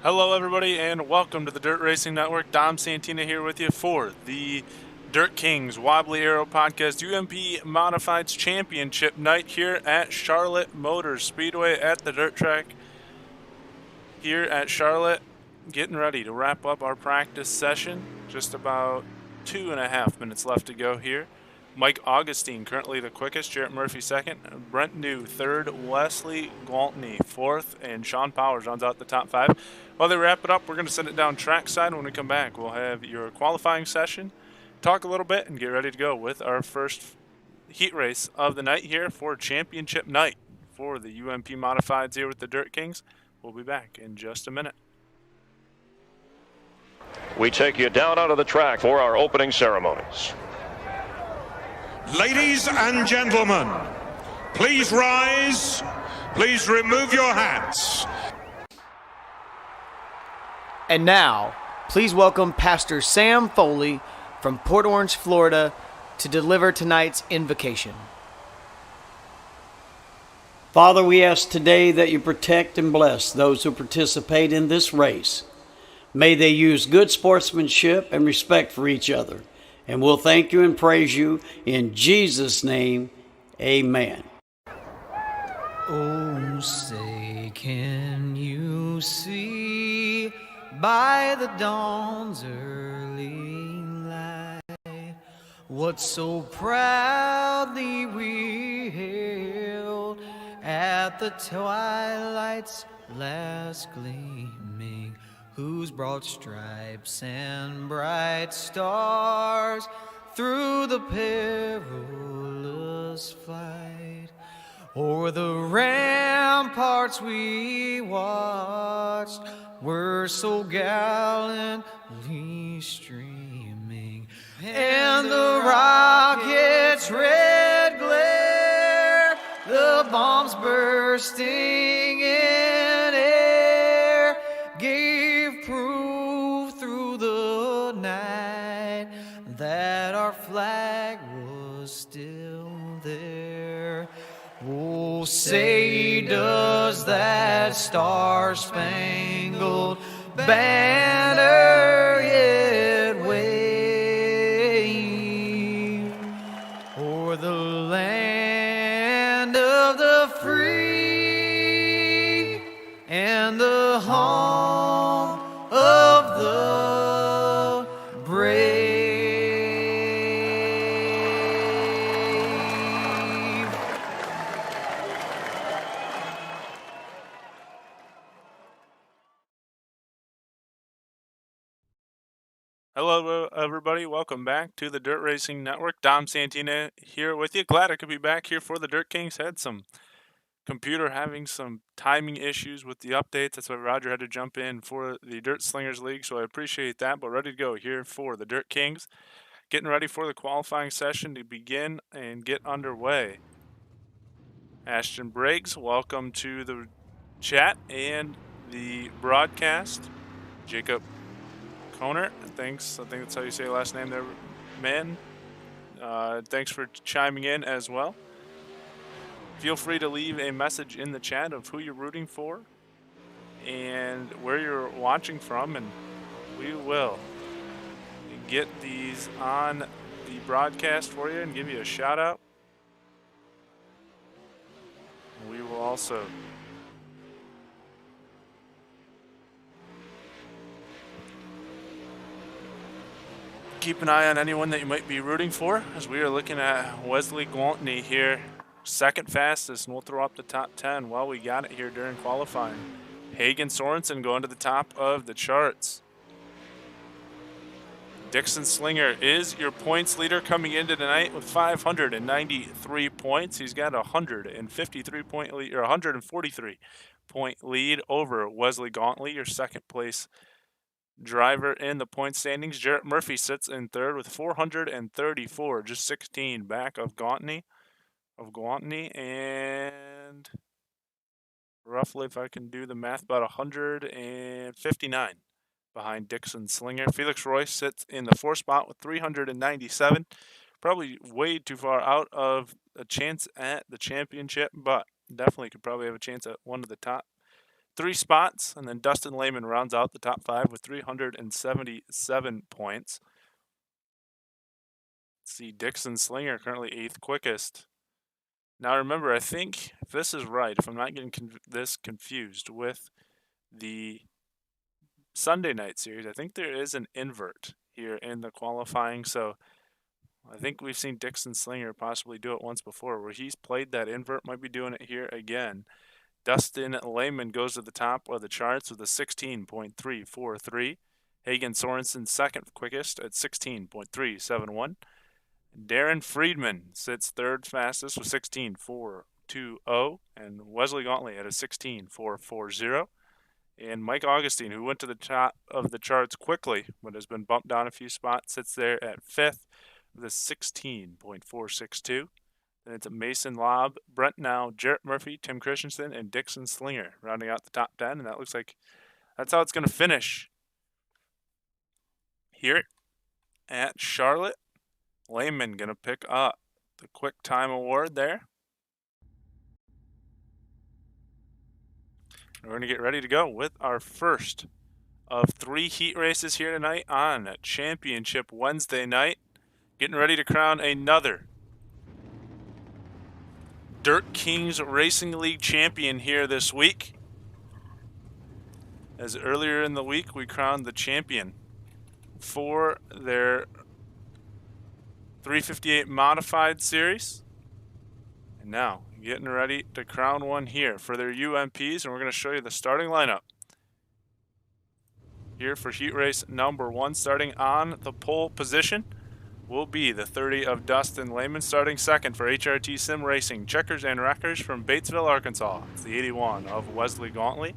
Hello everybody and welcome to the Dirt Racing Network. Dom Santina here with you for the Dirt Kings Wobbly Aero Podcast UMP Modifieds Championship night here at Charlotte Motor Speedway at the dirt track here at Charlotte. Getting ready to wrap up our practice session. Just about 2.5 minutes left to go here. Mike Augustine currently the quickest, Jarrett Murphy second, Brent New third, Wesley Gwaltney fourth, and Sean Powers rounds out the top five. While they wrap it up, we're going to send it down trackside. When we come back, we'll have your qualifying session, talk a little bit, and get ready to go with our first heat race of the night here for championship night for the UMP Modifieds here with the Dirt Kings. We'll be back in just a minute. We take you down onto the track for our opening ceremonies. Ladies and gentlemen, please rise. Please remove your hats. And now, please welcome Pastor Sam Foley from Port Orange, Florida, to deliver tonight's invocation. Father, we ask today that you protect and bless those who participate in this race. May they use good sportsmanship and respect for each other. And we'll thank you and praise you in Jesus' name. Amen. Oh, say, can you see by the dawn's early light what so proudly we hailed at the twilight's last gleaming, whose broad stripes and bright stars through the perilous fight o'er the ramparts we watched were so gallantly streaming, and the rockets' red glare, the bombs bursting in air, gave proof through the night that our flag was still there. Oh, say does that star-spangled banner yet wave o'er the land of the free and the home of the brave? Hello everybody, welcome back to the Dirt Racing Network. Dom Santina here with you. Glad I could be back here for the Dirt Kings. Had some computer having some timing issues with the updates. That's why Roger had to jump in for the Dirt Slingers League, so I appreciate that. But ready to go here for the Dirt Kings. Getting ready for the qualifying session to begin and get underway. Ashton Briggs, welcome to the chat and the broadcast. Jacob Koner, thanks. I think that's how you say your last name there, man. Thanks for chiming in as well. Feel free to leave a message in the chat of who you're rooting for and where you're watching from, and we will get these on the broadcast for you and give you a shout out. We will also keep an eye on anyone that you might be rooting for, as we are looking at Wesley Gwaltney here, second fastest, and we'll throw up the top 10 while we got it here during qualifying. Hagen Sorensen going to the top of the charts. Dixon Slinger is your points leader coming into tonight with 593 points. He's got a 153 point lead, or 143 point lead over Wesley Gwaltney, your second place driver in the point standings. Jarrett Murphy sits in third with 434, just 16 back of Gwaltney, and roughly, if I can do the math, about 159 behind Dixon Slinger. Felix Royce sits in the fourth spot with 397. Probably way too far out of a chance at the championship, but definitely could probably have a chance at one of the top 3 spots, and then Dustin Lehman rounds out the top 5 with 377 points. Let's see, Dixon Slinger currently 8th quickest. Now remember, I think if this is right, if I'm not getting this confused with the Sunday night series, I think there is an invert here in the qualifying. So I think we've seen Dixon Slinger possibly do it once before where he's played that invert, might be doing it here again. Dustin Lehman goes to the top of the charts with a 16.343. Hagen Sorensen second quickest at 16.371. Darren Friedman sits third fastest with 16.420, and Wesley Gauntly at a 16.440. And Mike Augustine, who went to the top of the charts quickly but has been bumped down a few spots, sits there at 5th with a 16.462. Then it's Mason Lobb, Brent Now, Jarrett Murphy, Tim Christensen, and Dixon Slinger rounding out the top 10. And that looks like that's how it's going to finish here at Charlotte. Lehman going to pick up the quick time award there. We're going to get ready to go with our first of 3 heat races here tonight on Championship Wednesday night. Getting ready to crown another Dirt Kings Racing League champion here this week. As earlier in the week, we crowned the champion for their 358 Modified Series. And now, getting ready to crown one here for their UMPs, and we're going to show you the starting lineup. Here for heat race number 1, starting on the pole position, will be the 30 of Dustin Lehman. Starting second for HRT Sim Racing, Checkers and Wreckers from Batesville, Arkansas. It's the 81 of Wesley Gauntly.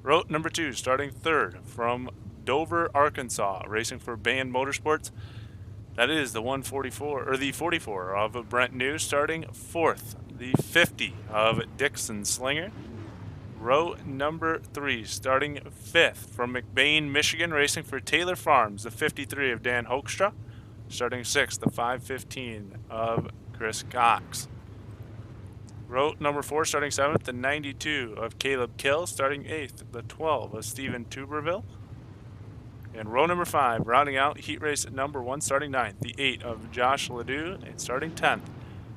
Route number 2, starting third from Dover, Arkansas, racing for Band Motorsports. That is the 144 or the 44 of Brent New. Starting fourth, the 50 of Dixon Slinger. Row number 3, starting 5th from McBain, Michigan, racing for Taylor Farms, the 53 of Dan Hoekstra. Starting 6th, the 515 of Chris Cox. Row number 4, starting 7th, the 92 of Caleb Kill. Starting 8th, the 12 of Stephen Tuberville. And row number 5, rounding out heat race number 1, starting 9th, the 8 of Josh Ledoux. And starting 10th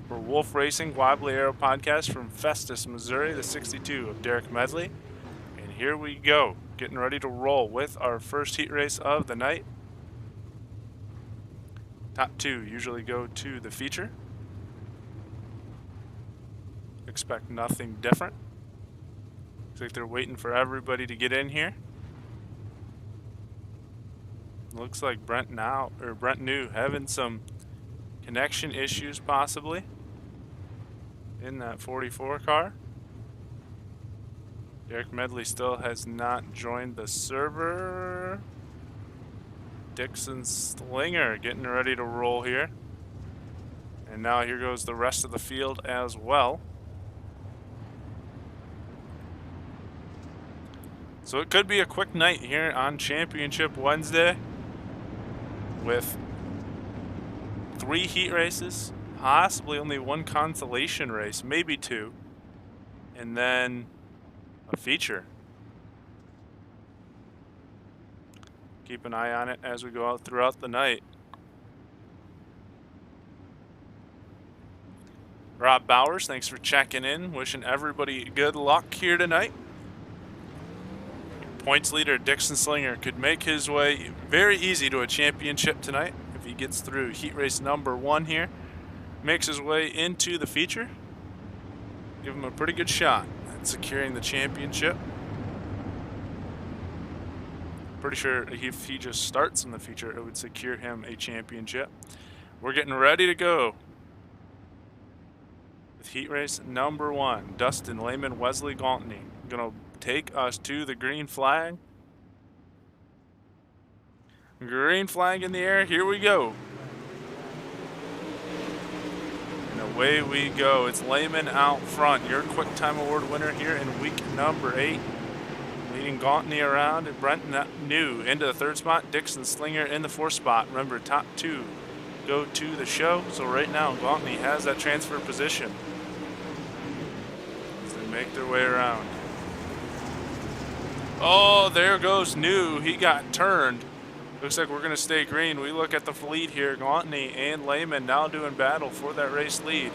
for Wolf Racing Wobbly Arrow Podcast from Festus, Missouri, the 62 of Derek Medley. And here we go, getting ready to roll with our first heat race of the night. Top 2 usually go to the feature. Expect nothing different. Looks like they're waiting for everybody to get in here. Looks like Brent New having some connection issues possibly in that 44 car. Derek Medley still has not joined the server. Dixon Slinger getting ready to roll here. And now here goes the rest of the field as well. So it could be a quick night here on Championship Wednesday with 3 heat races, possibly only 1 consolation race, maybe 2, and then a feature. Keep an eye on it as we go out throughout the night. Rob Bowers, thanks for checking in. Wishing everybody good luck here tonight. Points leader Dixon Slinger could make his way very easy to a championship tonight if he gets through heat race number 1 here. Makes his way into the feature. Give him a pretty good shot at securing the championship. Pretty sure if he just starts in the feature, it would secure him a championship. We're getting ready to go with heat race number 1. Dustin Lehman, Wesley Gauntly gonna take us to the green flag. Green flag in the air. Here we go. And away we go. It's Lehman out front. Your quick time award winner here in week number 8. Leading Gauntly around, and Brent New into the 3rd spot. Dixon Slinger in the 4th spot. Remember, top 2 go to the show. So right now, Gauntly has that transfer position as they make their way around. Oh, there goes New. He got turned. Looks like we're going to stay green. We look at the lead here. Gauntney and Lehman now doing battle for that race lead.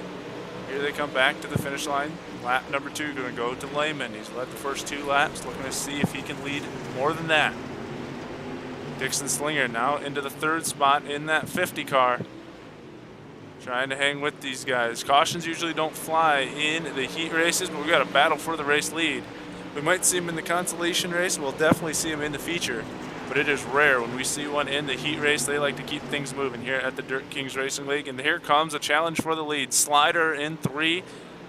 Here they come back to the finish line. Lap number 2 going to go to Lehman. He's led the first 2 laps, looking to see if he can lead more than that. Dixon Slinger now into the 3rd spot in that 50 car. Trying to hang with these guys. Cautions usually don't fly in the heat races, but we got a battle for the race lead. We might see him in the consolation race. We'll definitely see him in the feature, but it is rare when we see one in the heat race. They like to keep things moving here at the Dirt Kings Racing League. And here comes a challenge for the lead. Slider in 3,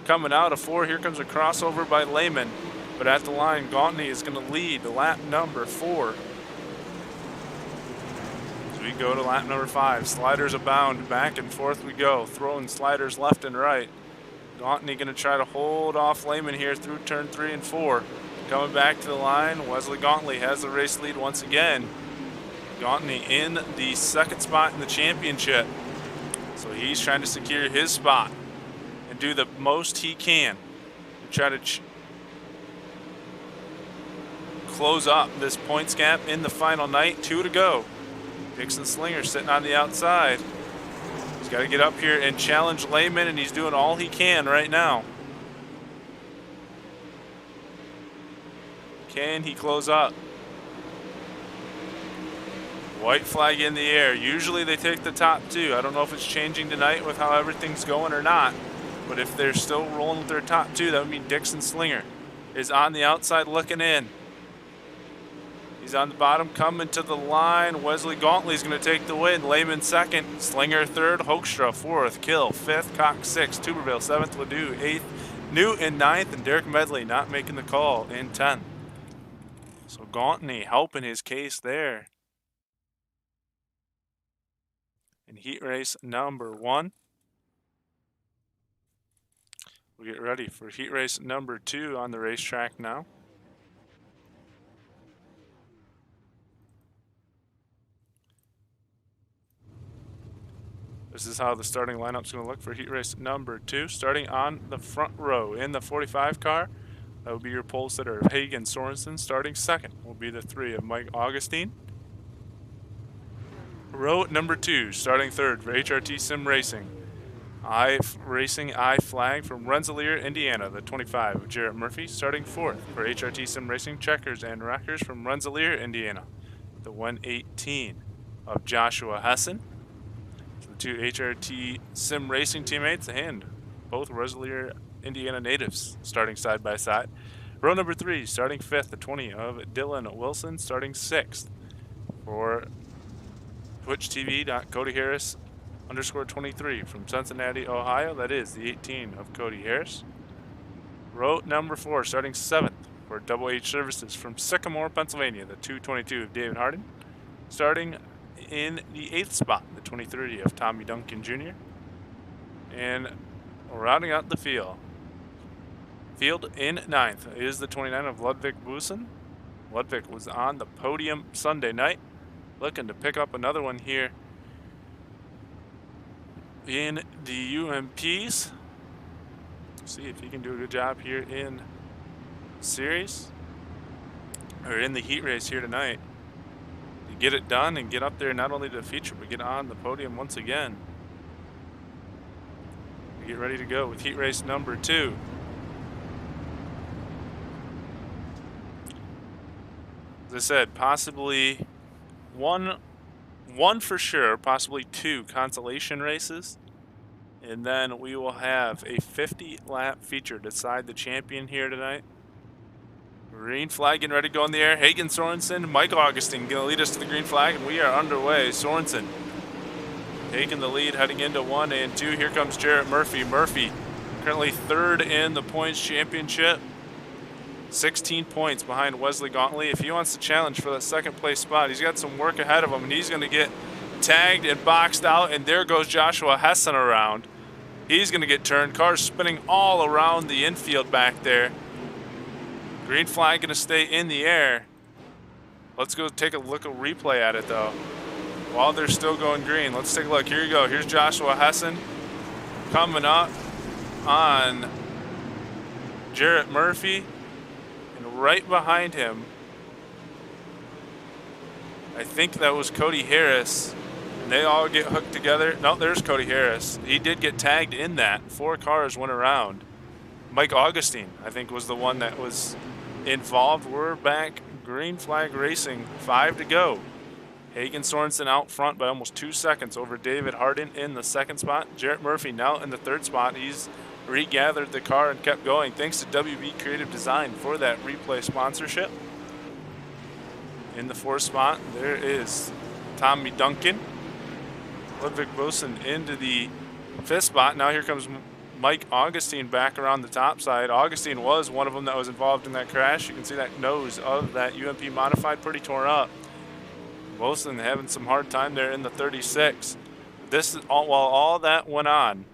coming out of 4. Here comes a crossover by Lehman. But at the line, Gauntney is going to lead the lap number 4. As we go to lap number 5. Sliders abound. Back and forth we go. Throwing sliders left and right. Gauntney going to try to hold off Lehman here through turn 3 and 4. Coming back to the line, Wesley Gauntney has the race lead once again. Gauntney in the 2nd spot in the championship. So he's trying to secure his spot and do the most he can to try to close up this points gap in the final night. 2 to go. Dixon Slinger sitting on the outside. He's got to get up here and challenge Lehman, and he's doing all he can right now. Can he close up? White flag in the air. Usually they take the top 2. I don't know if it's changing tonight with how everything's going or not, but if they're still rolling with their top 2, that would mean Dixon Slinger is on the outside looking in. He's on the bottom coming to the line. Wesley Gauntney is going to take the win. Lehman 2nd, Slinger 3rd, Hoekstra 4th, Kill 5th, Cox 6th, Tuberville 7th, Ledoux 8th, New in 9th, and Derek Medley not making the call in 10th. So Gauntney helping his case there. In heat race number 1. We get ready for heat race number 2 on the racetrack now. This is how the starting lineup's going to look for heat race number 2. Starting on the front row in the 45 car, that will be your pole sitter of Hagen Sorensen. Starting 2nd will be the 3 of Mike Augustine. Row number 2, starting 3rd for HRT Sim Racing. I flag from Rensselaer, Indiana, the 25 of Jarrett Murphy. Starting 4th for HRT Sim Racing Checkers and Wreckers from Rensselaer, Indiana, the 118 of Joshua Hessen. 2 HRT Sim Racing teammates and both Rensselaer, Indiana natives starting side by side. Row number 3, starting 5th, the 20 of Dylan Wilson, starting 6th for Twitch TV. Cody Harris _23 from Cincinnati, Ohio. That is the 18 of Cody Harris. Row number 4, starting 7th for Double H Services from Sycamore, Pennsylvania, the 222 of David Hardin. Starting in the 8th spot, the 2030 of Tommy Duncan Jr. And rounding out the field in 9th is the 29 of Ludwig Busen. Ludwig was on the podium Sunday night, looking to pick up another one here in the UMPs. See if he can do a good job here in series or in the heat race here tonight. Get it done and get up there not only to the feature but get on the podium once again. We get ready to go with heat race number 2. As I said, possibly one for sure, possibly 2 consolation races, and then we will have a 50-lap feature to decide the champion here tonight. Green flag getting ready to go in the air. Hagen Sorensen, Mike Augustine going to lead us to the green flag, and we are underway. Sorensen taking the lead heading into 1 and 2. Here comes Jarrett Murphy. Murphy currently 3rd in the points championship. 16 points behind Wesley Gauntney. If he wants to challenge for that 2nd place spot, he's got some work ahead of him, and he's going to get tagged and boxed out, and there goes Joshua Hessen around. He's going to get turned. Cars spinning all around the infield back there. Green flag going to stay in the air. Let's go take a replay at it, though. While they're still going green, let's take a look. Here you go. Here's Joshua Hessen coming up on Jarrett Murphy. And right behind him I think that was Cody Harris. And they all get hooked together. No, there's Cody Harris. He did get tagged in that. 4 cars went around. Mike Augustine, I think, was the one that was involved. We're back. Green flag racing. 5 to go. Hagen Sorensen out front by almost 2 seconds over David Hardin in the 2nd spot. Jarrett Murphy now in the 3rd spot. He's regathered the car and kept going. Thanks to WB Creative Design for that replay sponsorship. In the 4th spot, there is Tommy Duncan. Ludwig Boson into the 5th spot. Now here comes Mike Augustine back around the top side. Augustine was one of them that was involved in that crash. You can see that nose of that UMP modified pretty torn up. Boson having some hard time there in the 36. This is all, while all that went on,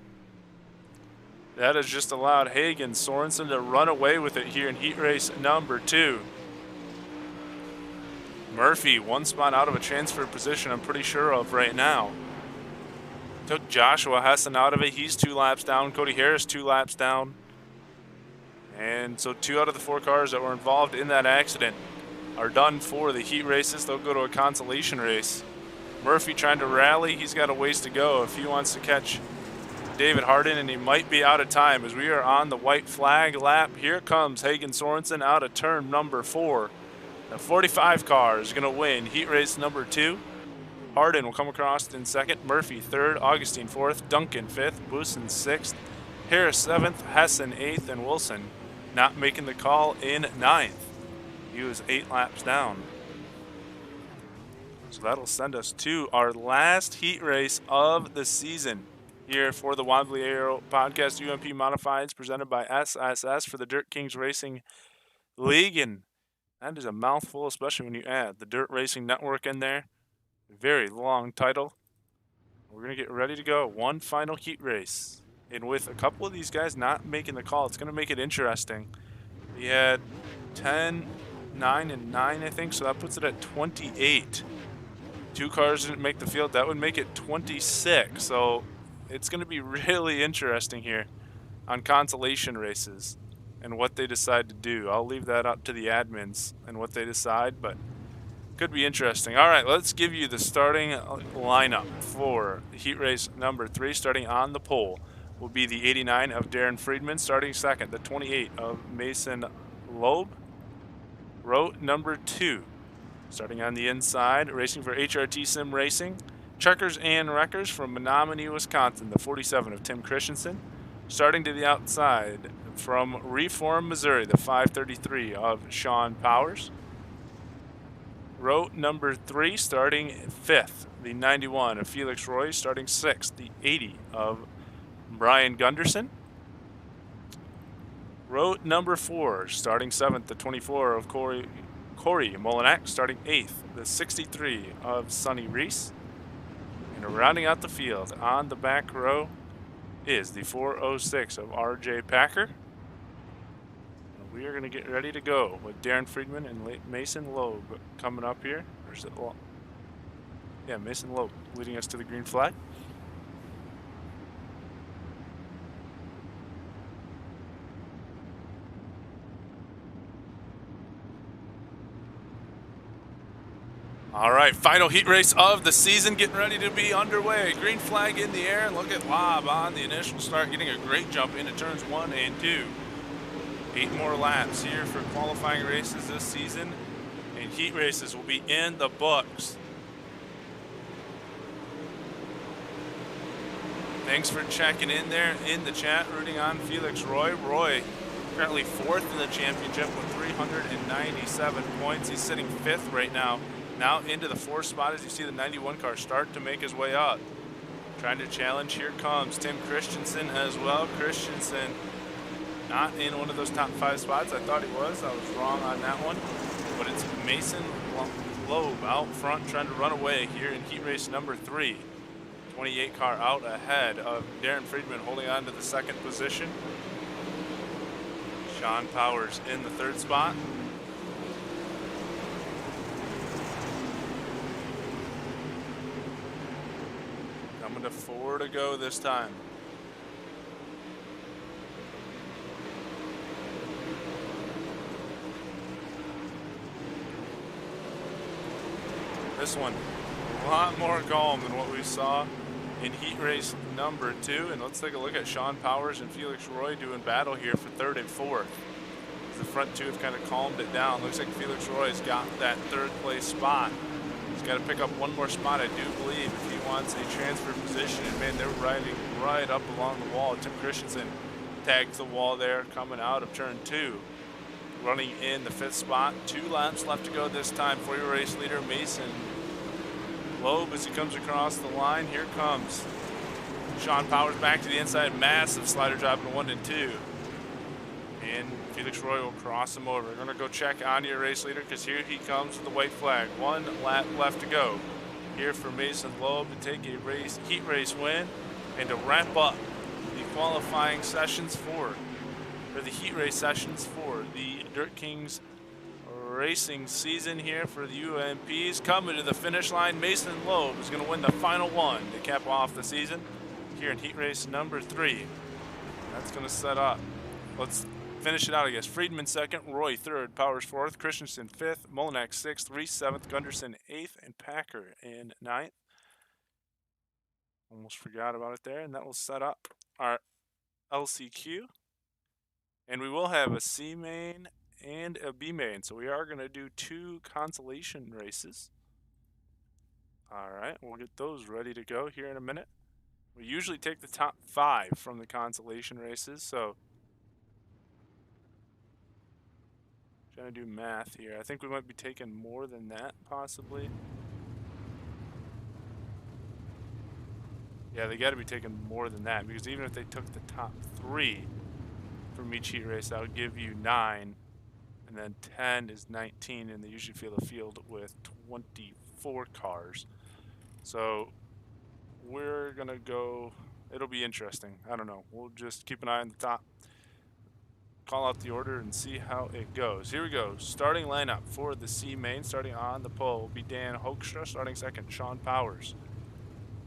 that has just allowed Hagen Sorensen to run away with it here in heat race number 2. Murphy 1 spot out of a transfer position, I'm pretty sure of right now. Took Joshua Hessen out of it. He's 2 laps down. Cody Harris 2 laps down. And so 2 out of the 4 cars that were involved in that accident are done for the heat races. They'll go to a consolation race. Murphy trying to rally. He's got a ways to go if he wants to catch David Hardin, and he might be out of time as we are on the white flag lap. Here comes Hagen Sorensen out of turn number 4. The 45 car is going to win heat race number 2. Hardin will come across in 2nd, Murphy 3rd, Augustine 4th, Duncan 5th, Boson 6th, Harris 7th, Hessen 8th, and Wilson not making the call in 9th. He was 8 laps down. So that'll send us to our last heat race of the season here for the Wobbly Aero Podcast UMP Modifieds presented by SSS for the Dirt Kings Racing League. And that is a mouthful, especially when you add the Dirt Racing Network in there. Very long title. We're going to get ready to go. One final heat race. And with a couple of these guys not making the call, it's going to make it interesting. We had 10, 9, and 9, I think, so that puts it at 28. 2 cars didn't make the field. That would make it 26. So it's going to be really interesting here on consolation races and what they decide to do. I'll leave that up to the admins and what they decide, but could be interesting. All right, let's give you the starting lineup for heat race number 3. Starting on the pole will be the 89 of Darren Friedman. Starting 2nd, the 28 of Mason Loeb. Row number 2. Starting on the inside, racing for HRT Sim Racing. Checkers and Wreckers from Menominee, Wisconsin, the 47 of Tim Christensen. Starting to the outside from Reform, Missouri, the 533 of Sean Powers. Row number 3, starting 5th, the 91 of Felix Roy. Starting 6th, the 80 of Brian Gunderson. Row number 4, starting 7th, the 24 of Corey Molinak. Starting 8th, the 63 of Sonny Reese. And rounding out the field on the back row is the 406 of RJ Packer. And we are going to get ready to go with Darren Friedman and Mason Loeb coming up here. Or is it, yeah, Mason Loeb leading us to the green flag. All right, final heat race of the season getting ready to be underway. Green flag in the air. Look at Loeb on the initial start, getting a great jump into turns 1 and 2. 8 more laps here for qualifying races this season, and heat races will be in the books. Thanks for checking in there in the chat, rooting on Felix Roy. Roy currently 4th in the championship with 397 points. He's sitting 5th right now. Now into the 4th spot as you see the 91 car start to make his way up. Trying to challenge, here comes Tim Christensen as well. Christensen not in one of those top 5 spots. I thought he was. I was wrong on that one. But it's Mason Loeb out front trying to run away here in heat race number 3. 28 car out ahead of Darren Friedman holding on to the 2nd position. Sean Powers in the 3rd spot. Coming to 4 to go this time. This one, a lot more calm than what we saw in heat race number 2. And let's take a look at Sean Powers and Felix Roy doing battle here for 3rd and 4th. The front two have kind of calmed it down. Looks like Felix Roy's got that 3rd place spot. He's got to pick up one more spot, I do believe, if he wants a transfer position. And man, they're riding right up along the wall. Tim Christensen tags the wall there coming out of turn 2. Running in the 5th spot. 2 laps left to go this time for your race leader, Mason Loeb, as he comes across the line. Here comes Sean Powers back to the inside. Massive slider drop in 1 and 2. And Felix Roy will cross him over. We're going to go check on your race leader because here he comes with the white flag. 1 lap left to go here for Mason Loeb to take a heat race win and to wrap up the qualifying sessions for the heat race sessions for the Dirt Kings racing season here for the UMPs. Coming to the finish line, Mason Loeb is going to win the final one to cap off the season here in heat race number 3. That's going to set up. Let's finish it out, I guess. Friedman 2nd, Roy 3rd, Powers 4th, Christensen 5th, Molinak 6th, Reese 7th, Gunderson 8th, and Packer in 9th. Almost forgot about it there, and that will set up our LCQ. And we will have a C main and a B main. So we are going to do 2 consolation races. All right, we'll get those ready to go here in a minute. We usually take the top 5 from the consolation races. So trying to do math here. I think we might be taking more than that, possibly. Yeah, they got to be taking more than that, because even if they took the top 3 from each heat race, that would give you 9, and then 10 is 19, and they usually fill the field with 24 cars. So we're gonna go. It'll be interesting. I don't know. We'll just keep an eye on the top, call out the order, and see how it goes. Here we go. Starting lineup for the C main. Starting on the pole will be Dan Hoekstra. Starting 2nd, Sean Powers.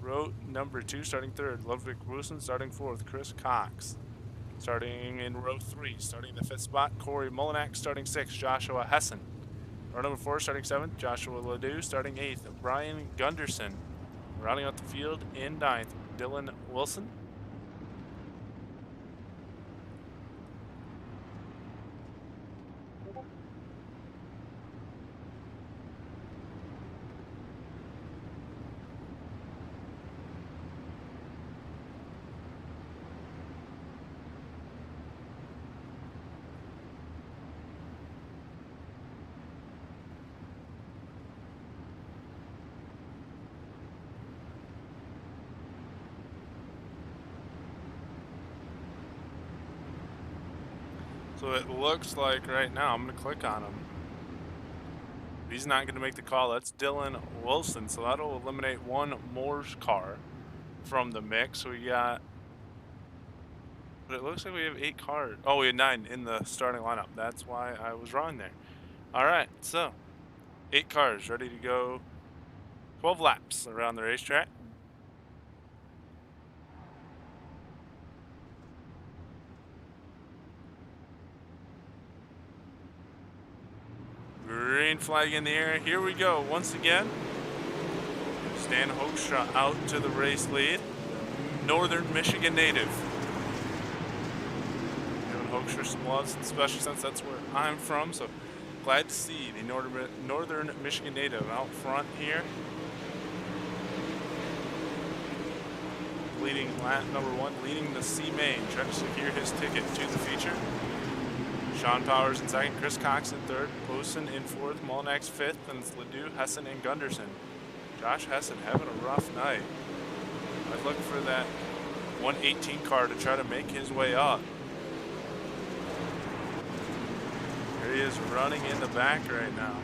Row number 2, starting 3rd, Ludwig Wilson. Starting 4th, Chris Cox. Starting in row 3, starting in the 5th spot, Corey Molinak. Starting 6th, Joshua Hessen. Row number 4, starting 7th, Joshua Ledoux. Starting 8th, Brian Gunderson. Rounding out the field in 9th, Dylan Wilson. So it looks like right now, I'm going to click on him. He's not going to make the call. That's Dylan Wilson. So that'll eliminate one Moore's car from the mix. So we got, but it looks like we have 8 cars. Oh, we had 9 in the starting lineup. That's why I was wrong there. All right, so 8 cars ready to go. 12 laps around the racetrack. Green flag in the air. Here we go once again. Stan Hoekstra out to the race lead. Northern Michigan native. Giving Hoekstra some love, especially since that's where I'm from. So glad to see the Northern Michigan native out front here. Leading lap number 1, leading the C main. Trying to secure his ticket to the feature. Sean Powers in 2nd, Chris Cox in 3rd, Wilson in 4th, Molinak's 5th, and it's Ledoux, Hessen, and Gunderson. Josh Hessen having a rough night. I'd look for that 118 car to try to make his way up. Here he is running in the back right now.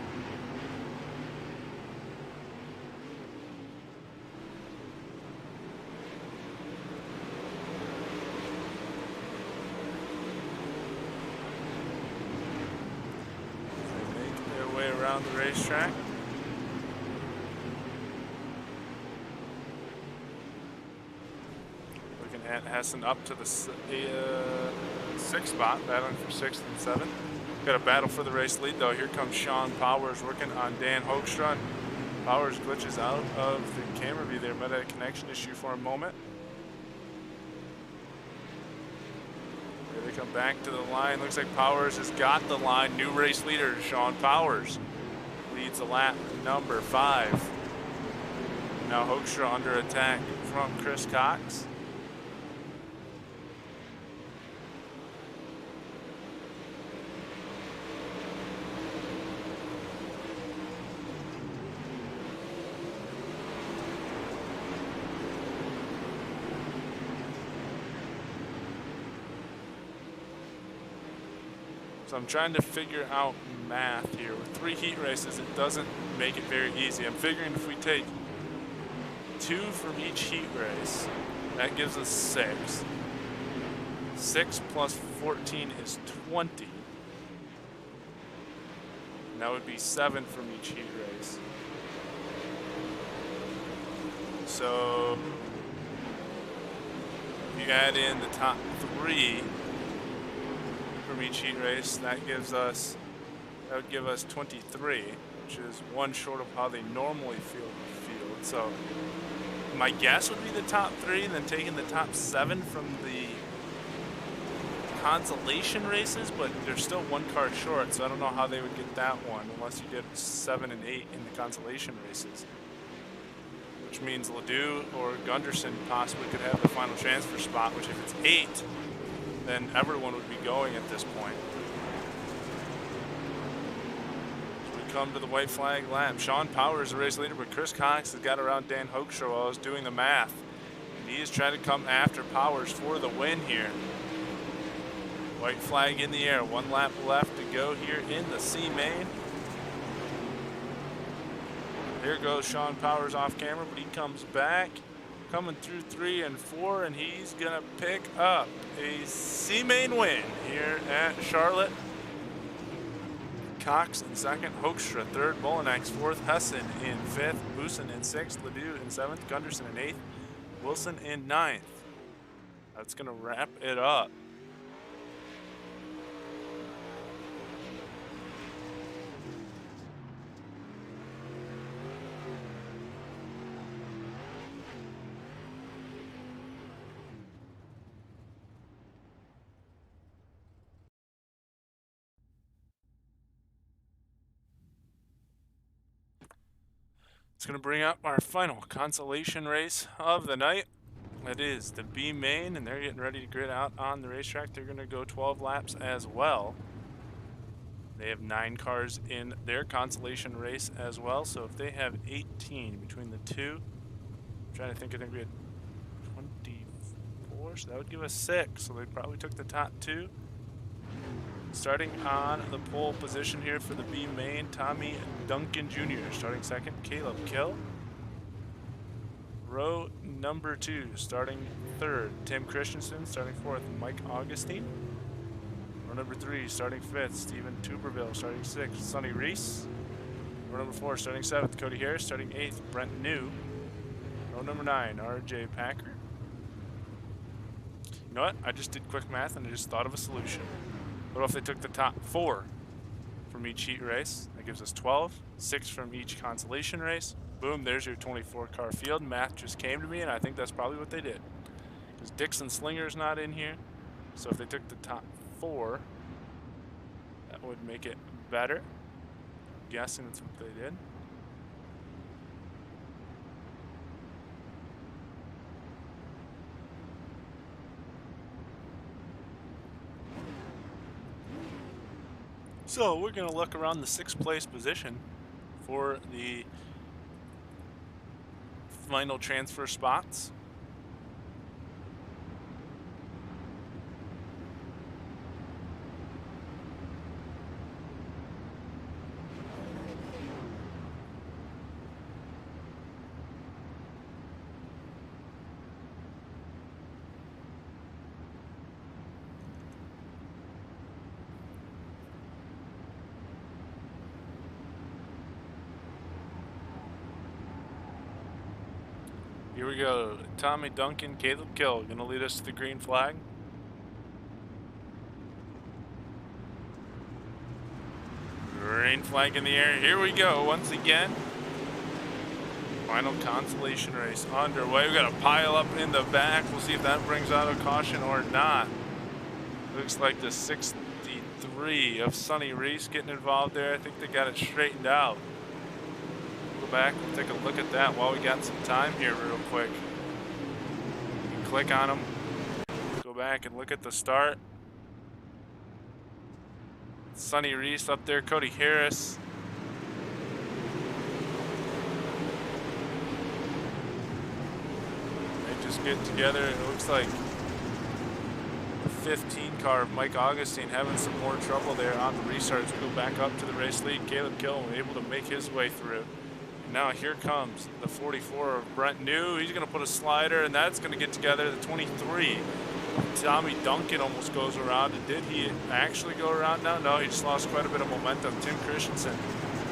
Around the racetrack. Looking at Hessen up to the 6th spot, battling for 6th and 7th. Got a battle for the race lead though. Here comes Sean Powers working on Dan Hoekstra. Powers glitches out of the camera view there. Might have a connection issue for a moment. Here they come back to the line. Looks like Powers has got the line. New race leader, Sean Powers, leads the lap number 5. Now Hoekstra under attack from Chris Cox. So I'm trying to figure out math here. With 3 heat races, it doesn't make it very easy. I'm figuring if we take 2 from each heat race, that gives us 6. 6 plus 14 is 20. And that would be 7 from each heat race. So if you add in the top 3 from each heat race, that would give us 23, which is 1 short of how they normally field. So my guess would be the top 3, and then taking the top 7 from the consolation races, but they're still 1 car short, so I don't know how they would get that one unless you did 7 and 8 in the consolation races. Which means Ledoux or Gunderson possibly could have the final transfer spot, which if it's 8, then everyone would be going at this point. So we come to the white flag lap. Sean Powers is the race leader, but Chris Cox has got around Dan Hoekstra while I was doing the math. And he is trying to come after Powers for the win here. White flag in the air. 1 lap left to go here in the C main. Here goes Sean Powers off camera, but he comes back. Coming through 3 and 4, and he's gonna pick up a C-Main win here at Charlotte. Cox in 2nd, Hoekstra 3rd, Mullinax 4th, Hessen in 5th, Busen in 6th, Ledoux in 7th, Gunderson in 8th, Wilson in 9th. That's gonna wrap it up. It's going to bring up our final consolation race of the night. That is the B main, and they're getting ready to grid out on the racetrack. They're going to go 12 laps as well. They have 9 cars in their consolation race as well, so if they have 18 between the two, I'm trying to think, I think we had 24, so that would give us 6, so they probably took the top 2. Starting on the pole position here for the B main, Tommy Duncan Jr. Starting 2nd, Caleb Kill. Row number 2, starting 3rd, Tim Christensen. Starting 4th, Mike Augustine. Row number 3, starting 5th, Stephen Tuberville. Starting 6th, Sonny Reese. Row number 4, starting 7th, Cody Harris. Starting 8th, Brent New. Row number 9, RJ Packer. You know what? I just did quick math and I just thought of a solution. What if they took the top 4 from each heat race? That gives us 12, 6 from each consolation race. Boom, there's your 24 car field. Math just came to me, and I think that's probably what they did. Because Dixon Slinger's not in here. So if they took the top 4, that would make it better. I'm guessing that's what they did. So we're going to look around the 6th place position for the final transfer spots. Here we go. Tommy Duncan, Caleb Kill, gonna lead us to the green flag. Green flag in the air. Here we go once again. Final consolation race underway. We got a pile up in the back. We'll see if that brings out a caution or not. Looks like the 63 of Sonny Reese getting involved there. I think they got it straightened out. Go back and take a look at that while we got some time here real quick. Click on them. Go back and look at the start. Sonny Reese up there, Cody Harris. They just get together. It looks like the 15 car of Mike Augustine having some more trouble there on the restarts. Go back up to the race lead. Caleb Kill able to make his way through. And now here comes the 44 of Brent New. He's going to put a slider, and that's going to get together. The 23. Tommy Duncan almost goes around. And did he actually go around now? No, he just lost quite a bit of momentum. Tim Christensen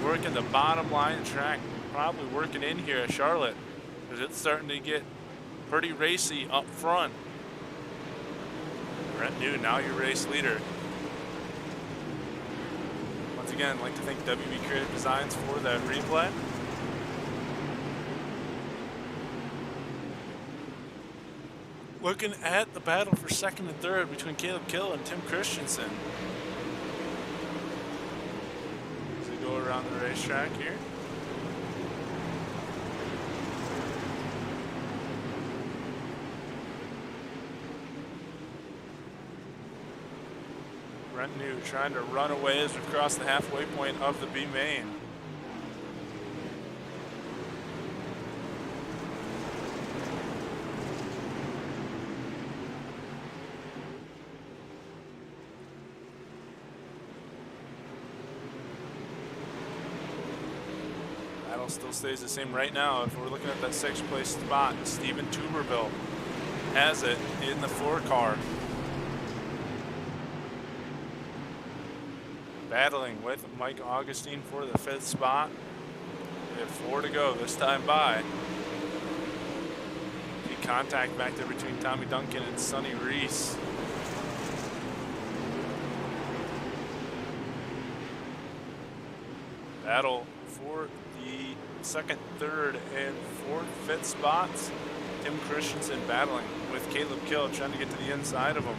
working the bottom line track, probably working in here at Charlotte, because it's starting to get pretty racy up front. Brent New, now your race leader. Once again, I'd like to thank WB Creative Designs for that replay. Looking at the battle for second and third between Caleb Kill and Tim Christensen. As we go around the racetrack here. Brent New trying to run away as we cross the halfway point of the B main. Still stays the same right now. If we're looking at that 6th place spot, Steven Tuberville has it in the 4 car. Battling with Mike Augustine for the 5th spot. We have 4 to go this time by. See contact back there between Tommy Duncan and Sonny Reese. Battle for the 2nd, 3rd, and 4th, 5th spots. Tim Christensen battling with Caleb Kill, trying to get to the inside of him.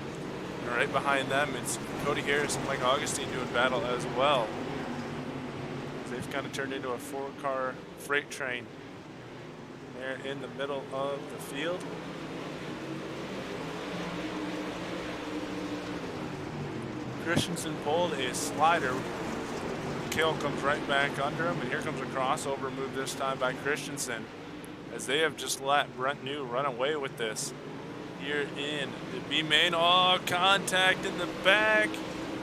And right behind them, it's Cody Harris and Mike Augustine doing battle as well. They've kind of turned into a 4-car freight train there in the middle of the field. Christensen pulled a slider. Kill comes right back under him, and here comes a crossover move this time by Christensen, as they have just let Brent New run away with this here in the B main. Oh, contact in the back.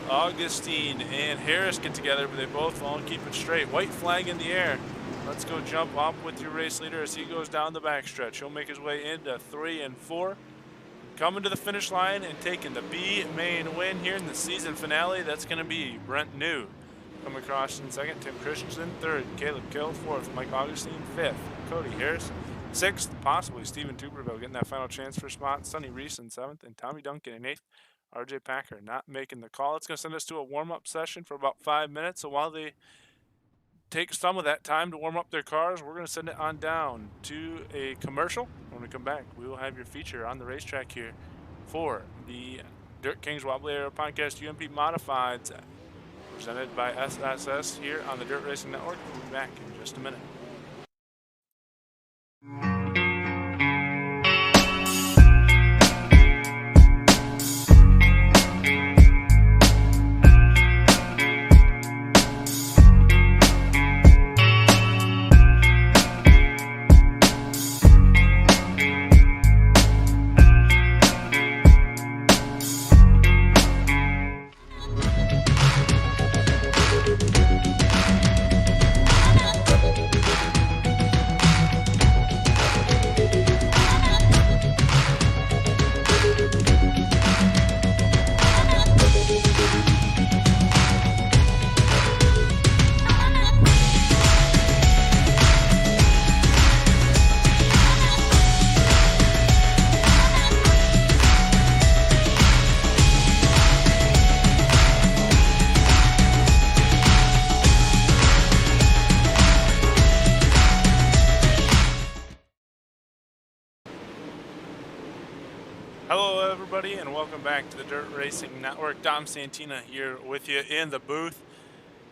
Augustine and Harris get together, but they both won't keep it straight. White flag in the air. Let's go jump up with your race leader as he goes down the backstretch. He'll make his way into 3 and 4. Coming to the finish line and taking the B main win here in the season finale. That's going to be Brent New. Coming across in 2nd, Tim Christensen. 3rd, Caleb Kill. 4th, Mike Augustine. 5th, Cody Harris. 6th, possibly Steven Tuberville getting that final transfer spot. Sonny Reese in 7th, and Tommy Duncan in 8th. RJ Packer not making the call. It's going to send us to a warm-up session for about 5 minutes. So while they take some of that time to warm up their cars, we're going to send it on down to a commercial. When we come back, we will have your feature on the racetrack here for the Dirt Kings Wobbly Aero Podcast UMP Modifieds, presented by SSS here on the Dirt Racing Network. We'll be back in just a minute. Hello, everybody, and welcome back to the Dirt Racing Network. Dom Santina here with you in the booth.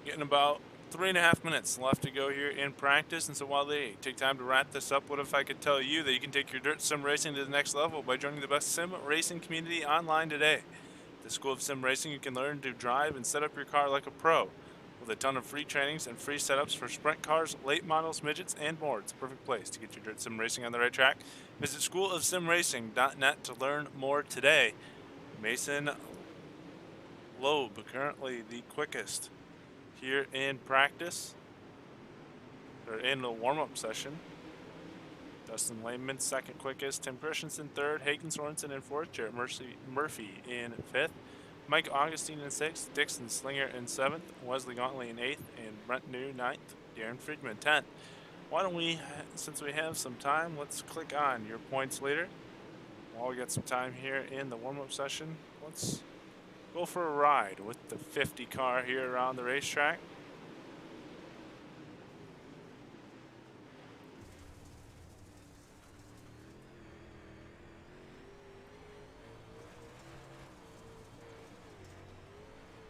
Getting about 3.5 minutes left to go here in practice, and so while they take time to wrap this up, what if I could tell you that you can take your dirt sim racing to the next level by joining the best sim racing community online today? At the School of Sim Racing, you can learn to drive and set up your car like a pro, with a ton of free trainings and free setups for sprint cars, late models, midgets, and more. It's a perfect place to get your dirt sim racing on the right track. Visit schoolofsimracing.net to learn more today. Mason Loeb, currently the quickest here in practice, or in the warm-up session. Dustin Lehman, second quickest. Tim Christensen, third. Hagen Sorensen in fourth. Jarrett Murphy in fifth. Mike Augustine in sixth. Dixon Slinger in seventh. Wesley Gauntly in eighth. And Brent New ninth. Darren Friedman 10th. Why don't we, since we have some time, let's click on your points leader. While we got some time here in the warm-up session, let's go for a ride with the 50 car here around the racetrack.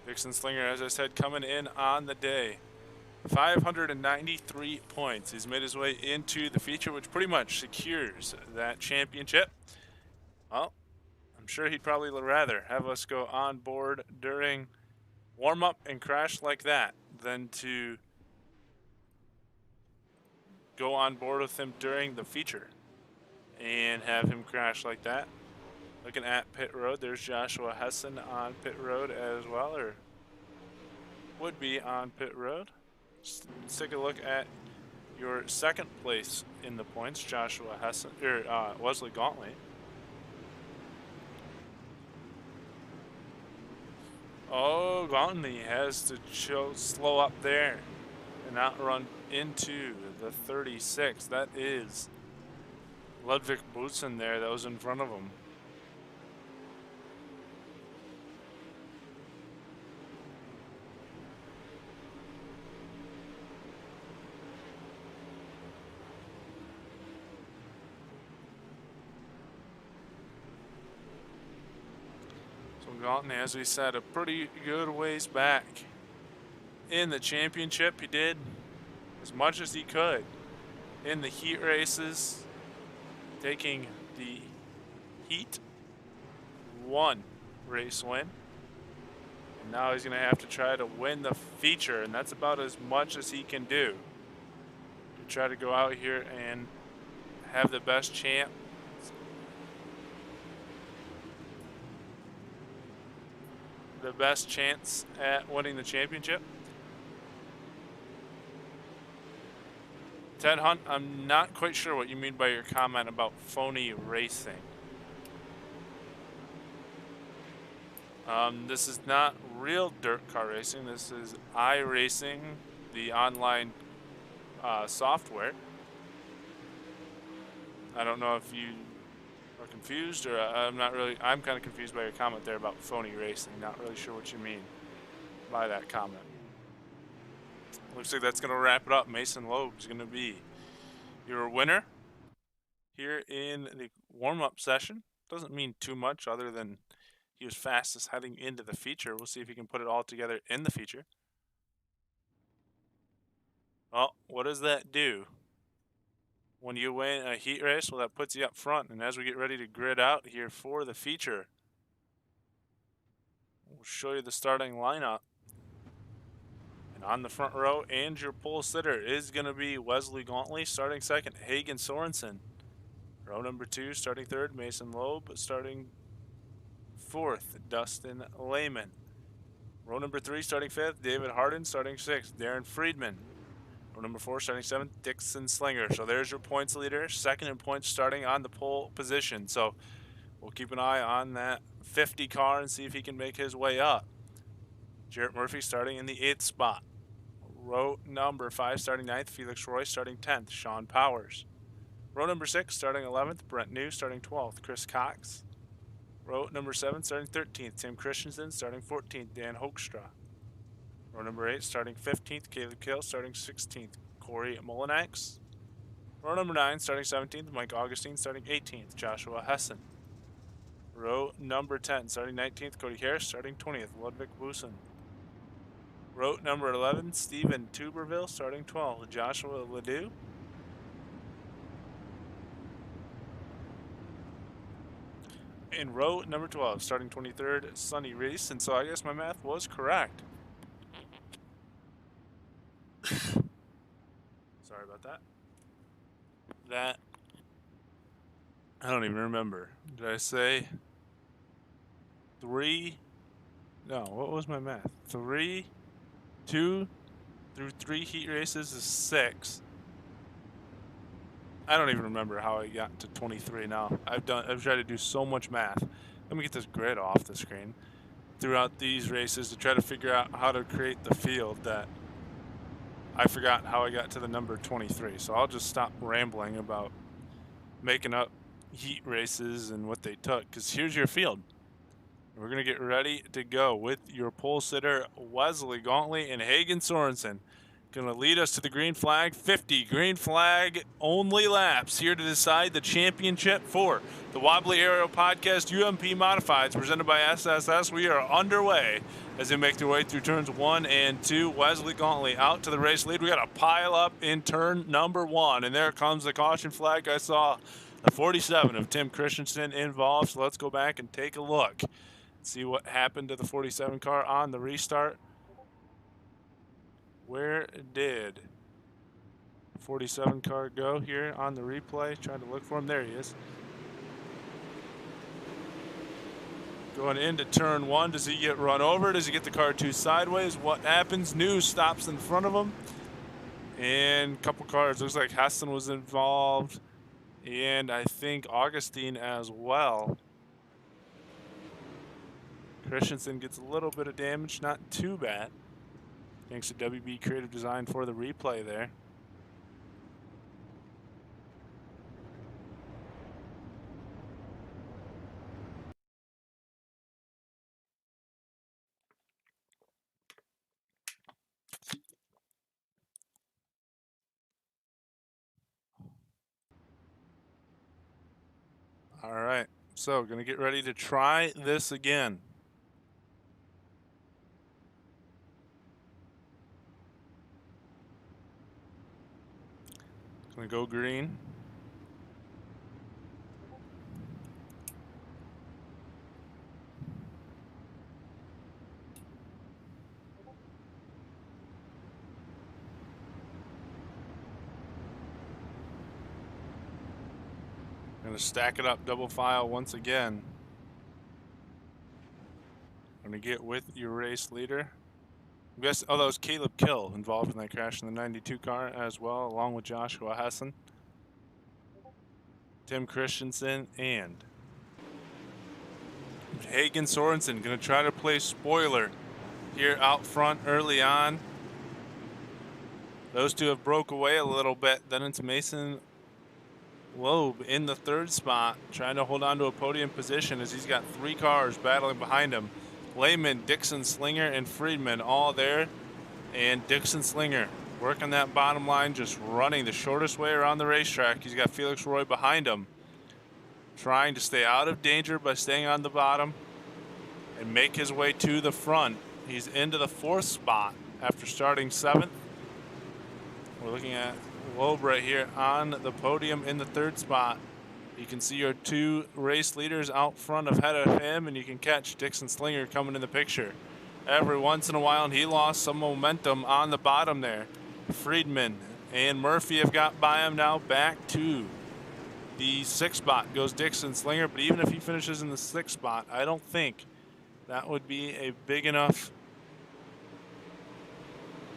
Dixon Slinger, as I said, coming in on the day. 593 points. He's made his way into the feature, which pretty much secures that championship. Well, I'm sure he'd probably rather have us go on board during warm-up and crash like that than to go on board with him during the feature and have him crash like that. Looking at pit road, there's Joshua Hessen on pit road as well, or would be on pit road. Let's take a look at your second place in the points, Joshua Hessen, or Wesley Gauntly. Oh, Gauntly has to slow up there and not run into the 36. That is Ludwig Boutsen there that was in front of him. Gauntly, as we said, a pretty good ways back in the championship. He did as much as he could in the heat races, taking the heat 1 race win. And now he's going to have to try to win the feature, and that's about as much as he can do to try to go out here and have the best chance at winning the championship. Ted Hunt, I'm not quite sure what you mean by your comment about phony racing. This is not real dirt car racing. This is iRacing, the online software. I don't know if you are confused, or I'm kind of confused by your comment there about phony racing. Not really sure what you mean by that comment. Looks like that's going to wrap it up. Mason Loeb is going to be your winner here in the warm-up session. Doesn't mean too much other than he was fastest heading into the feature. We'll see if he can put it all together in the feature. Well, what does that do? When you win a heat race, well, that puts you up front. And as we get ready to grid out here for the feature, we'll show you the starting lineup. And on the front row, and your pole sitter is going to be Wesley Gauntly, starting second, Hagen Sorensen. Row number 2, starting third, Mason Loeb, starting fourth, Dustin Lehman. Row number 3, starting fifth, David Harden, starting sixth, Darren Friedman. Row number 4, starting seventh, Dixon Slinger. So there's your points leader, second in points starting on the pole position. So we'll keep an eye on that 50 car and see if he can make his way up. Jarrett Murphy starting in the 8th spot. Row number 5, starting 9th, Felix Roy, starting 10th, Sean Powers. Row number 6, starting 11th, Brent New, starting 12th, Chris Cox. Row number 7, starting 13th, Tim Christensen, starting 14th, Dan Hoekstra. Row number 8, starting 15th, Caleb Kill, starting 16th, Corey Molinax. Row number 9, starting 17th, Mike Augustine, starting 18th, Joshua Hessen. Row number 10, starting 19th, Cody Harris. Starting 20th, Ludwig Busen. Row number 11, Steven Tuberville. Starting 12th, Joshua Ledoux. In row number 12, starting 23rd, Sonny Reese. And so I guess my math was correct. Sorry about that. That, I don't even remember. Did I say 3? No, what was my math? 3, 2 through 3 heat races is 6. I don't even remember how I got to 23 now. I've tried to do so much math. Let me get this grid off the screen throughout these races to try to figure out how to create the field that I forgot how I got to the number 23. So I'll just stop rambling about making up heat races and what they took, because here's your field. We're going to get ready to go with your pole sitter, Wesley Gauntly and Hagen Sorensen. Going to lead us to the green flag. 50 green flag only laps here to decide the championship for the Wobbly Aerial Podcast UMP Modifieds presented by SSS. We are underway as they make their way through turns 1 and 2. Wesley Gauntly out to the race lead. We got a pile up in turn number 1, and there comes the caution flag. I saw the 47 of Tim Christensen involved, so let's go back and take a look. See what happened to the 47 car on the restart. Where did 47 car go here on the replay? Trying to look for him. There he is. Going into turn 1. Does he get run over? Does he get the car too sideways? What happens? News stops in front of him. And a couple cars. Looks like Heston was involved. And I think Augustine as well. Christensen gets a little bit of damage. Not too bad. Thanks to WB Creative Design for the replay there. All right, so gonna get ready to try this again. Gonna go green. Gonna stack it up double file once again. Gonna get with your race leader. I guess, oh, that was Caleb Kill involved in that crash in the 92 car as well, along with Joshua Hessen, Tim Christensen, and Hagen Sorensen. Gonna try to play spoiler here out front early on. Those two have broke away a little bit. Then it's Mason Loeb in the 3rd spot, trying to hold on to a podium position as he's got 3 cars battling behind him. Lehman, Dixon, Slinger, and Friedman all there. And Dixon Slinger working that bottom line, just running the shortest way around the racetrack. He's got Felix Roy behind him, trying to stay out of danger by staying on the bottom and make his way to the front. He's into the 4th spot after starting 7th. We're looking at Loeb right here on the podium in the 3rd spot. You can see your 2 race leaders out front ahead of him, and you can catch Dixon Slinger coming in the picture every once in a while, and he lost some momentum on the bottom there. Friedman and Murphy have got by him now. Back to the 6th spot goes Dixon Slinger, but even if he finishes in the 6th spot, I don't think that would be a big enough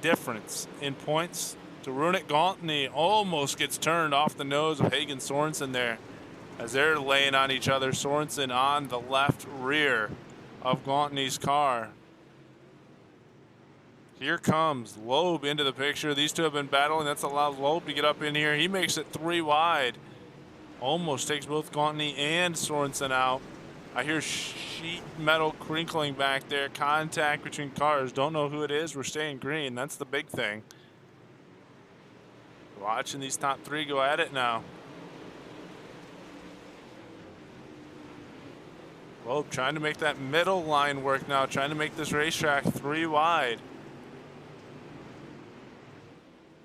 difference in points to ruin it. Gauntney almost gets turned off the nose of Hagen Sorensen there as they're laying on each other. Sorensen on the left rear of Gauntney's car. Here comes Loeb into the picture. These two have been battling. That's allowed Loeb to get up in here. He makes it 3 wide. Almost takes both Gauntney and Sorensen out. I hear sheet metal crinkling back there. Contact between cars. Don't know who it is. We're staying green. That's the big thing. Watching these top 3 go at it now. Loeb trying to make that middle line work now, trying to make this racetrack 3 wide.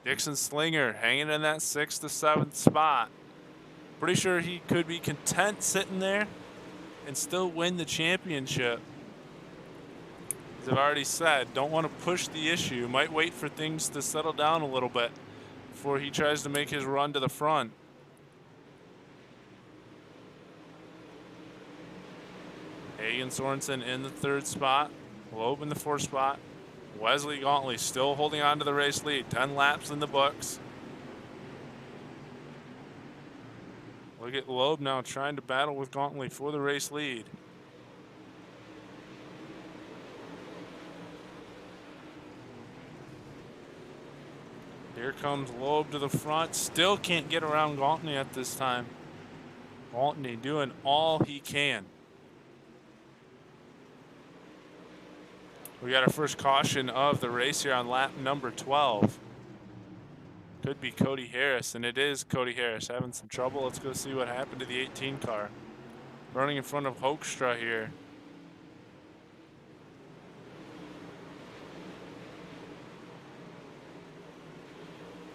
Dixon Slinger hanging in that 6th to 7th spot. Pretty sure he could be content sitting there and still win the championship. As I've already said, don't want to push the issue. Might wait for things to settle down a little bit before he tries to make his run to the front. Hagen Sorensen in the 3rd spot. Loeb in the 4th spot. Wesley Gauntly still holding on to the race lead. 10 laps in the books. Look at Loeb now trying to battle with Gauntly for the race lead. Here comes Loeb to the front. Still can't get around Gauntly at this time. Gauntly doing all he can. We got our first caution of the race here on lap number 12. Could be Cody Harris, and it is Cody Harris having some trouble. Let's go see what happened to the 18 car. Running in front of Hoekstra here.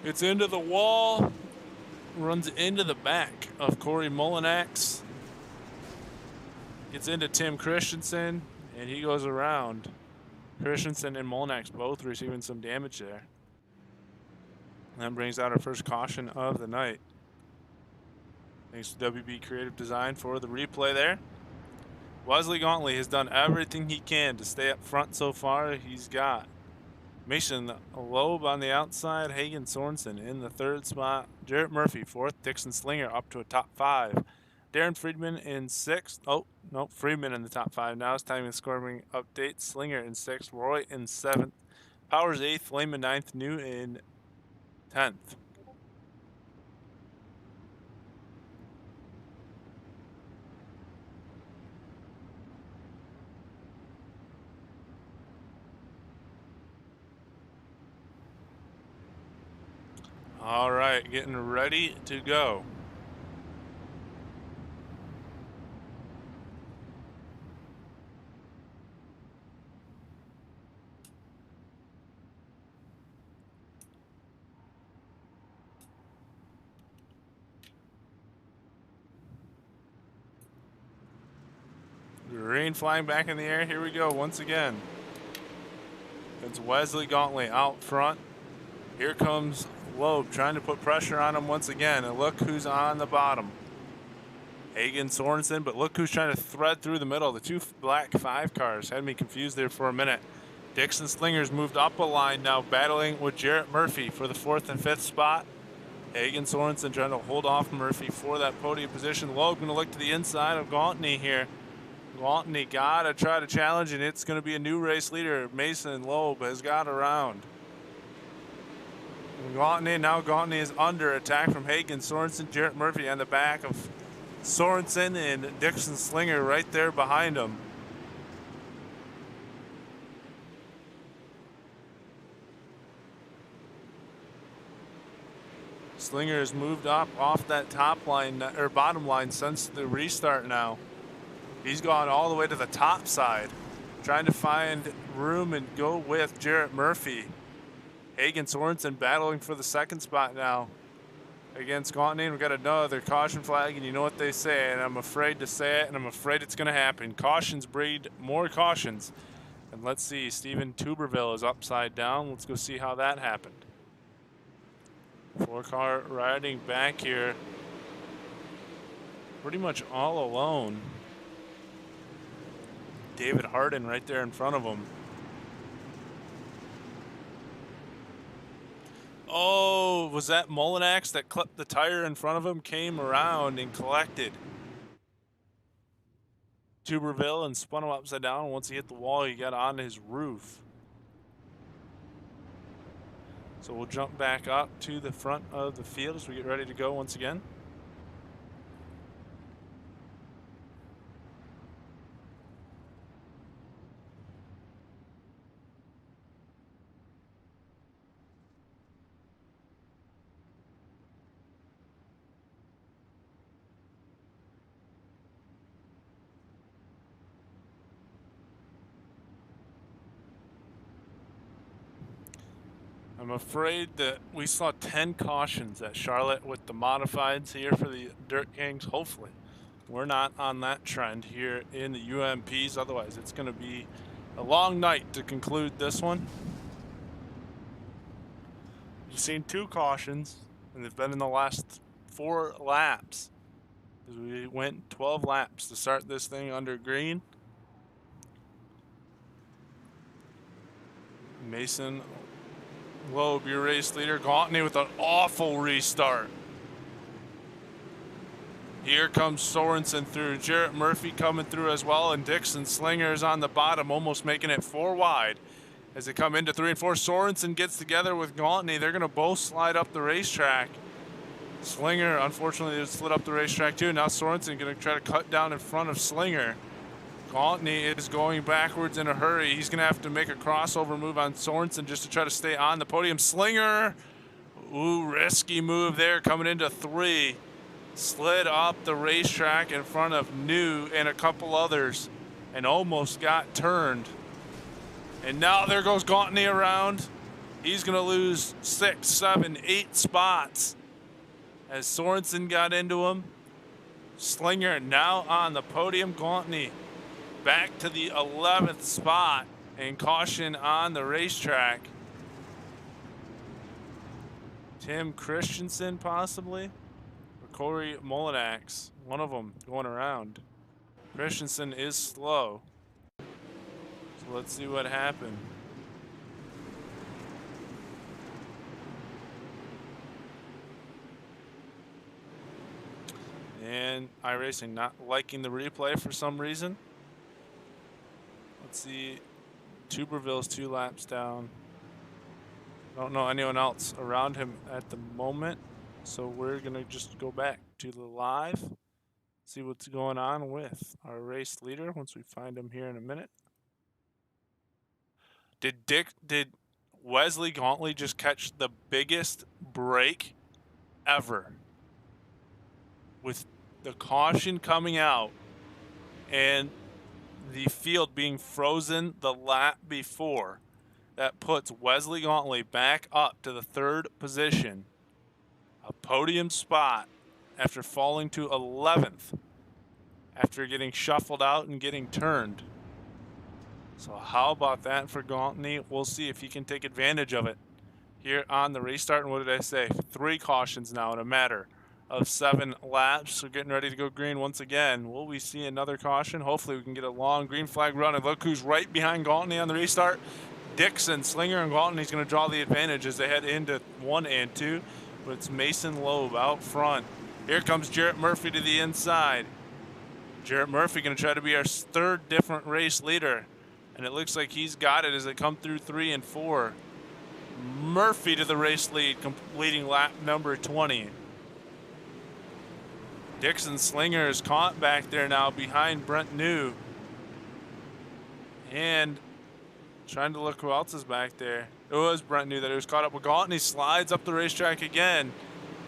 It's into the wall. Runs into the back of Corey Mullinax. Gets into Tim Christensen, and he goes around. Christensen and Mullinax both receiving some damage there. And that brings out our first caution of the night. Thanks to WB Creative Design for the replay there. Wesley Gauntly has done everything he can to stay up front so far. He's got Mason Loeb on the outside, Hagen Sorensen in the 3rd spot, Jarrett Murphy 4th, Dixon Slinger up to a top 5. Darren Friedman in 6th. Oh, no, Friedman in the top 5 now. It's timing and scoring update. Slinger in 6th, Roy in 7th, Powers 8th, Lehman 9th, New in 10th. All right, getting ready to go. Green flying back in the air. Here we go once again. It's Wesley Gauntly out front. Here comes Loeb trying to put pressure on him once again. And look who's on the bottom. Hagen Sorensen, but look who's trying to thread through the middle. The 2 black 5 cars had me confused there for a minute. Dixon Slinger's moved up a line now, battling with Jarrett Murphy for the 4th and 5th spot. Hagen Sorensen trying to hold off Murphy for that podium position. Loeb going to look to the inside of Gauntly here. Gauntly got to try to challenge, and it's going to be a new race leader. Mason Loeb has got around. Gauntly is under attack from Hagen Sorensen. Jarrett Murphy on the back of Sorensen and Dixon Slinger right there behind him. Slinger has moved up off that top line or bottom line since the restart now. He's gone all the way to the top side, trying to find room and go with Jarrett Murphy. Hagen Sorensen battling for the 2nd spot now against Gauntly. We've got another caution flag, and you know what they say, and I'm afraid to say it, and I'm afraid it's going to happen. Cautions breed more cautions. And let's see, Steven Tuberville is upside down. Let's go see how that happened. 4-car riding back here pretty much all alone. David Harden right there in front of him. Oh, was that Mullinax that clipped the tire in front of him? Came around and collected Tuberville and spun him upside down. Once he hit the wall, he got on his roof. So we'll jump back up to the front of the field as we get ready to go once again. I'm afraid that we saw 10 cautions at Charlotte with the modifieds here for the Dirt Kings. Hopefully, we're not on that trend here in the UMPs. Otherwise, it's going to be a long night to conclude this one. You've seen 2 cautions, and they've been in the last 4 laps. We went 12 laps to start this thing under green. Mason Loeb, your race leader. Gauntley with an awful restart. Here comes Sorensen through. Jarrett Murphy coming through as well, and Dixon Slinger is on the bottom, almost making it 4 wide. As they come into 3 and 4, Sorensen gets together with Gauntley. They're going to both slide up the racetrack. Slinger, unfortunately, slid up the racetrack too. Now Sorensen going to try to cut down in front of Slinger. Gauntley is going backwards in a hurry. He's going to have to make a crossover move on Sorensen just to try to stay on the podium. Slinger, ooh, risky move there coming into 3. Slid up the racetrack in front of New and a couple others and almost got turned. And now there goes Gauntley around. He's going to lose 6, 7, 8 spots as Sorensen got into him. Slinger now on the podium. Gauntley back to the 11th spot, and caution on the racetrack. Tim Christensen possibly, or Corey Molinax, one of them going around. Christensen is slow, so let's see what happened. And iRacing not liking the replay for some reason. Let's see, Tuberville's 2 laps down. Don't know anyone else around him at the moment, so we're gonna just go back to the live, see what's going on with our race leader once we find him here in a minute. Did Wesley Gauntley just catch the biggest break ever with the caution coming out and the field being frozen the lap before? That puts Wesley Gauntley back up to the 3rd position, a podium spot after falling to 11th after getting shuffled out and getting turned. So how about that for Gauntley? We'll see if he can take advantage of it here on the restart. And what did I say? 3 cautions now in a matter of 7 laps. So getting ready to go green once again. Will we see another caution? Hopefully we can get a long green flag run. And look who's right behind Gauntley on the restart. Dixon, Slinger, and Gauntley's going to draw the advantage as they head into 1 and 2. But it's Mason Loeb out front. Here comes Jarrett Murphy to the inside. Jarrett Murphy going to try to be our 3rd different race leader. And it looks like he's got it as they come through 3 and 4. Murphy to the race lead, completing lap number 20. Dixon Slinger is caught back there now behind Brent New. And trying to look who else is back there. It was Brent New that he was caught up with. Gauntley slides up the racetrack again.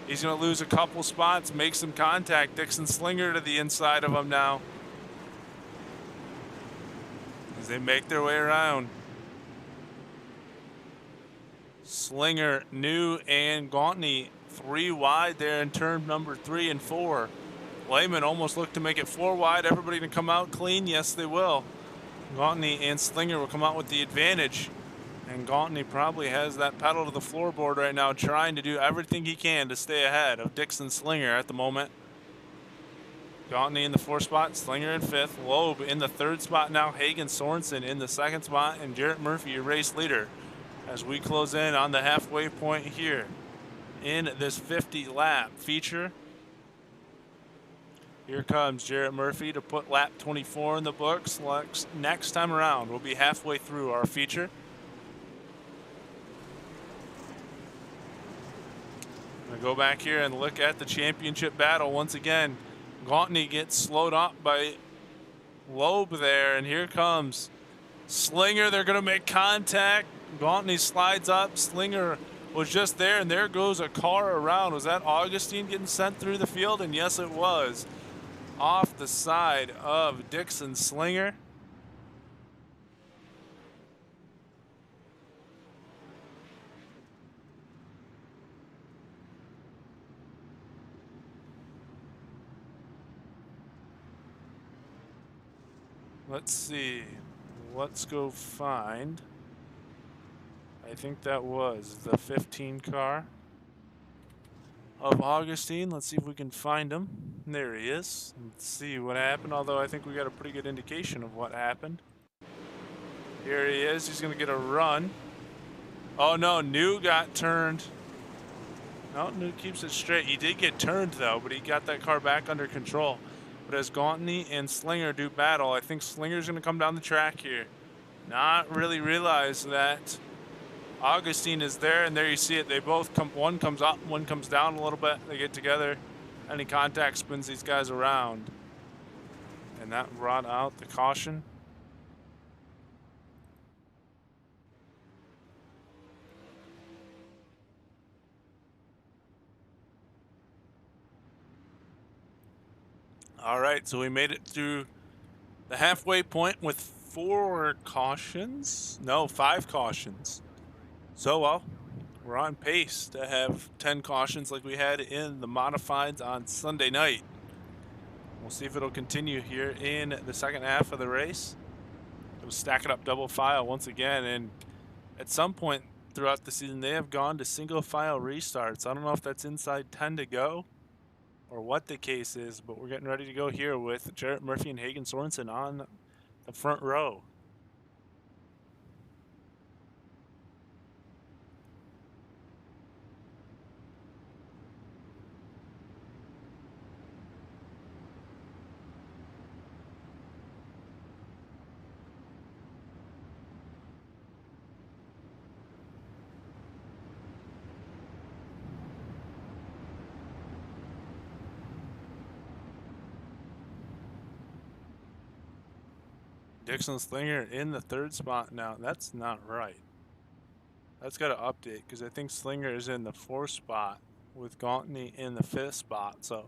He's going to lose a couple spots, make some contact. Dixon Slinger to the inside of him now as they make their way around. Slinger, New, and Gauntley 3 wide there in turn number 3 and 4. Lehman almost looked to make it 4 wide. Everybody going to come out clean? Yes, they will. Gauntley and Slinger will come out with the advantage. And Gauntley probably has that pedal to the floorboard right now, trying to do everything he can to stay ahead of Dixon Slinger at the moment. Gauntley in the 4th spot, Slinger in 5th, Loeb in the 3rd spot now, Hagen Sorensen in the 2nd spot, and Jarrett Murphy, your race leader, as we close in on the halfway point here in this 50-lap feature. Here comes Jarrett Murphy to put lap 24 in the books. Next time around, we'll be halfway through our feature. I'm going to go back here and look at the championship battle once again. Gauntley gets slowed up by Loeb there, and here comes Slinger. They're going to make contact. Gauntley slides up. Slinger was just there, and there goes a car around. Was that Augustine getting sent through the field? And yes, it was. Off the side of Dixon Slinger. Let's see. Let's go find. I think that was the 15 car of Augustine. Let's see if we can find him. There he is. Let's see what happened, although I think we got a pretty good indication of what happened. Here he is. He's going to get a run. Oh, no. New got turned. No, New keeps it straight. He did get turned, though, but he got that car back under control. But as Gauntney and Slinger do battle, I think Slinger's going to come down the track here. Not really realize that Augustine is there, and there you see it. They both come, one comes up, one comes down a little bit. They get together. Any contact spins these guys around. And that brought out the caution. All right, so we made it through the halfway point with 4 cautions. No, 5 cautions. So, well, we're on pace to have 10 cautions like we had in the modifieds on Sunday night. We'll see if it'll continue here in the second half of the race. It'll stack it up double file once again, and at some point throughout the season, they have gone to single file restarts. I don't know if that's inside 10 to go or what the case is, but we're getting ready to go here with Jarrett Murphy and Hagen Sorensen on the front row. Dixon Slinger in the 3rd spot now. That's not right. That's got to update because I think Slinger is in the 4th spot with Gauntney in the 5th spot. So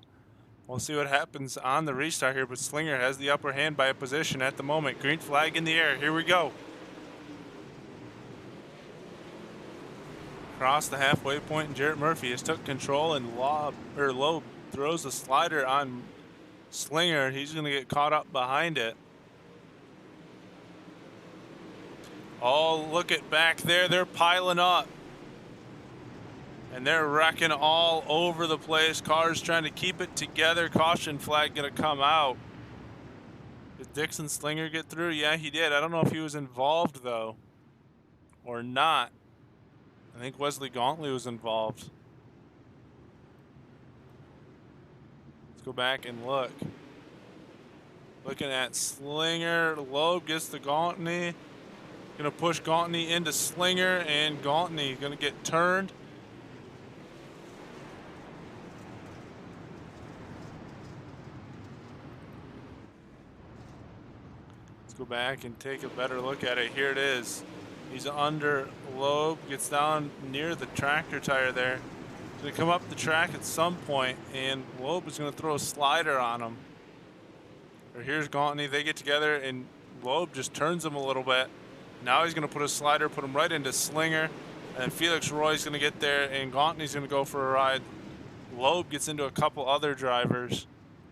we'll see what happens on the restart here. But Slinger has the upper hand by a position at the moment. Green flag in the air. Here we go. Across the halfway point, and Jarrett Murphy has took control, and Loeb throws the slider on Slinger. He's going to get caught up behind it. Oh, look at back there. They're piling up. And they're wrecking all over the place. Cars trying to keep it together. Caution flag going to come out. Did Dixon Slinger get through? Yeah, he did. I don't know if he was involved, though, or not. I think Wesley Gauntly was involved. Let's go back and look. Looking at Slinger. Loeb gets the Gauntney. Going to push Gauntney into Slinger, and Gauntney going to get turned. Let's go back and take a better look at it. Here it is. He's under Loeb, gets down near the tractor tire there. He's going to come up the track at some point, and Loeb is going to throw a slider on him. Or here's Gauntney. They get together, and Loeb just turns him a little bit. Now he's going to put a slider, put him right into Slinger, and Felix Roy's going to get there, and Gauntney's going to go for a ride. Loeb gets into a couple other drivers,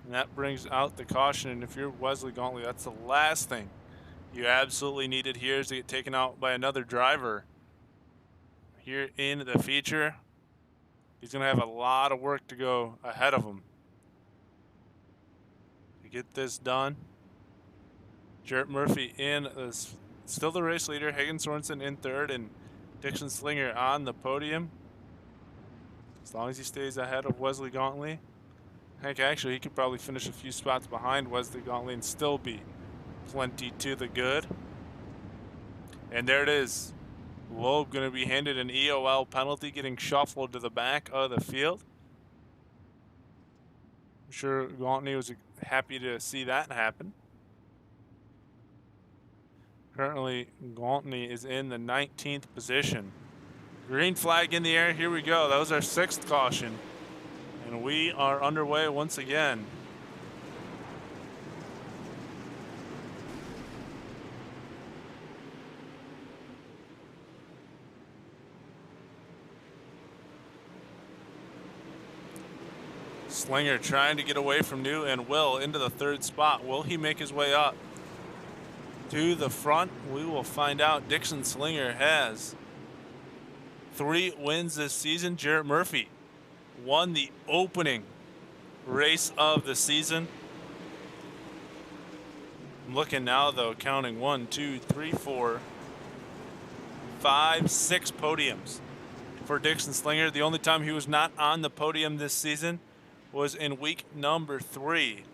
and that brings out the caution. And if you're Wesley Gauntly, that's the last thing you absolutely needed here, is to get taken out by another driver. Here in the feature, he's going to have a lot of work to go ahead of him to get this done. Jarrett Murphy in this. Still the race leader, Hagen Sorensen in 3rd, and Dixon Slinger on the podium. As long as he stays ahead of Wesley Gauntly. Heck, actually, he could probably finish a few spots behind Wesley Gauntly and still be plenty to the good. And there it is. Loeb going to be handed an EOL penalty, getting shuffled to the back of the field. I'm sure Gauntly was happy to see that happen. Currently, Gauntney is in the 19th position. Green flag in the air. Here we go. That was our 6th caution. And we are underway once again. Slinger trying to get away from New and Will into the 3rd spot. Will he make his way up? to the front. We will find out. Dixon Slinger has 3 wins this season. Jarrett Murphy won the opening race of the season. I'm looking now, though, counting 1, 2, 3, 4, 5, 6 podiums for Dixon Slinger. The only time he was not on the podium this season was in week number 3.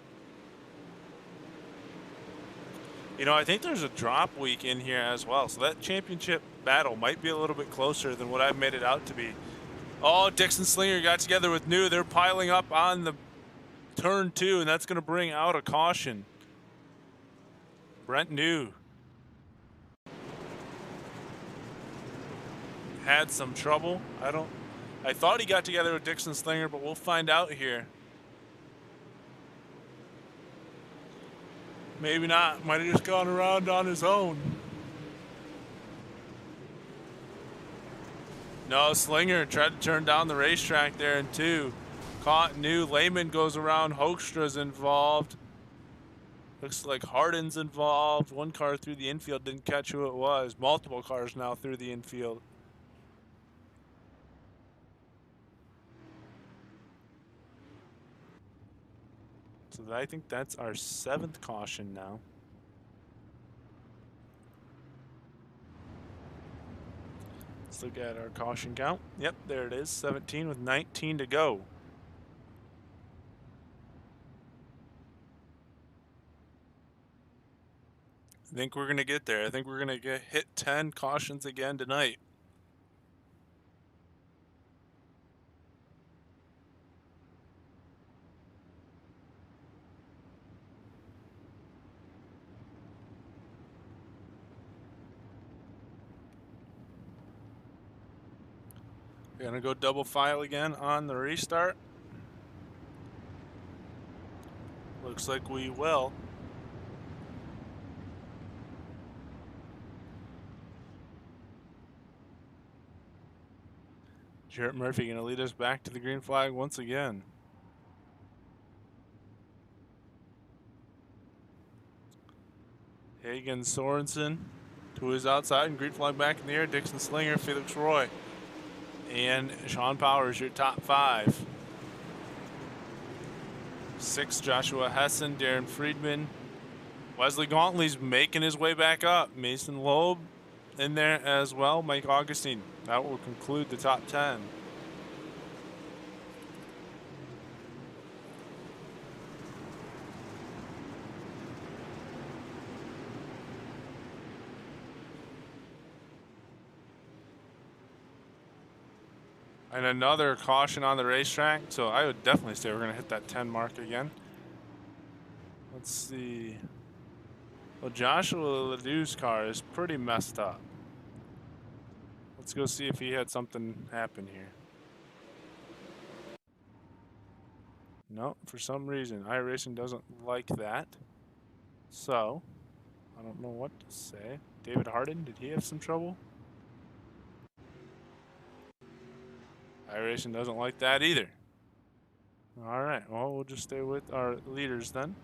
You know, I think there's a drop week in here as well, so that championship battle might be a little bit closer than what I've made it out to be. Oh, Dixon Slinger got together with New. They're piling up on the turn 2, and that's going to bring out a caution. Brent New had some trouble. I thought he got together with Dixon Slinger, but we'll find out here. Maybe not. Might have just gone around on his own. No, Slinger tried to turn down the racetrack there in 2. Caught New. Lehman goes around. Hoekstra's involved. Looks like Hardin's involved. One car through the infield, didn't catch who it was. Multiple cars now through the infield. So I think that's our 7th caution now. Let's look at our caution count. Yep, there it is, 17 with 19 to go. I think we're going to get there. I think we're going to hit 10 cautions again tonight. We're going to go double file again on the restart. Looks like we will. Jarrett Murphy going to lead us back to the green flag once again. Hagen Sorensen to his outside and green flag back in the air. Dixon Slinger, Felix Roy, and Sean Powers, your top 5. 6, Joshua Hessen, Darren Friedman. Wesley Gauntly's making his way back up. Mason Loeb in there as well. Mike Augustine. That will conclude the top 10. And another caution on the racetrack. So I would definitely say we're going to hit that 10 mark again. Let's see. Well, Joshua Ledoux's car is pretty messed up. Let's go see if he had something happen here. No, for some reason, iRacing doesn't like that. So, I don't know what to say. David Hardin, did he have some trouble? iRacing doesn't like that either. All right, well, we'll just stay with our leaders then.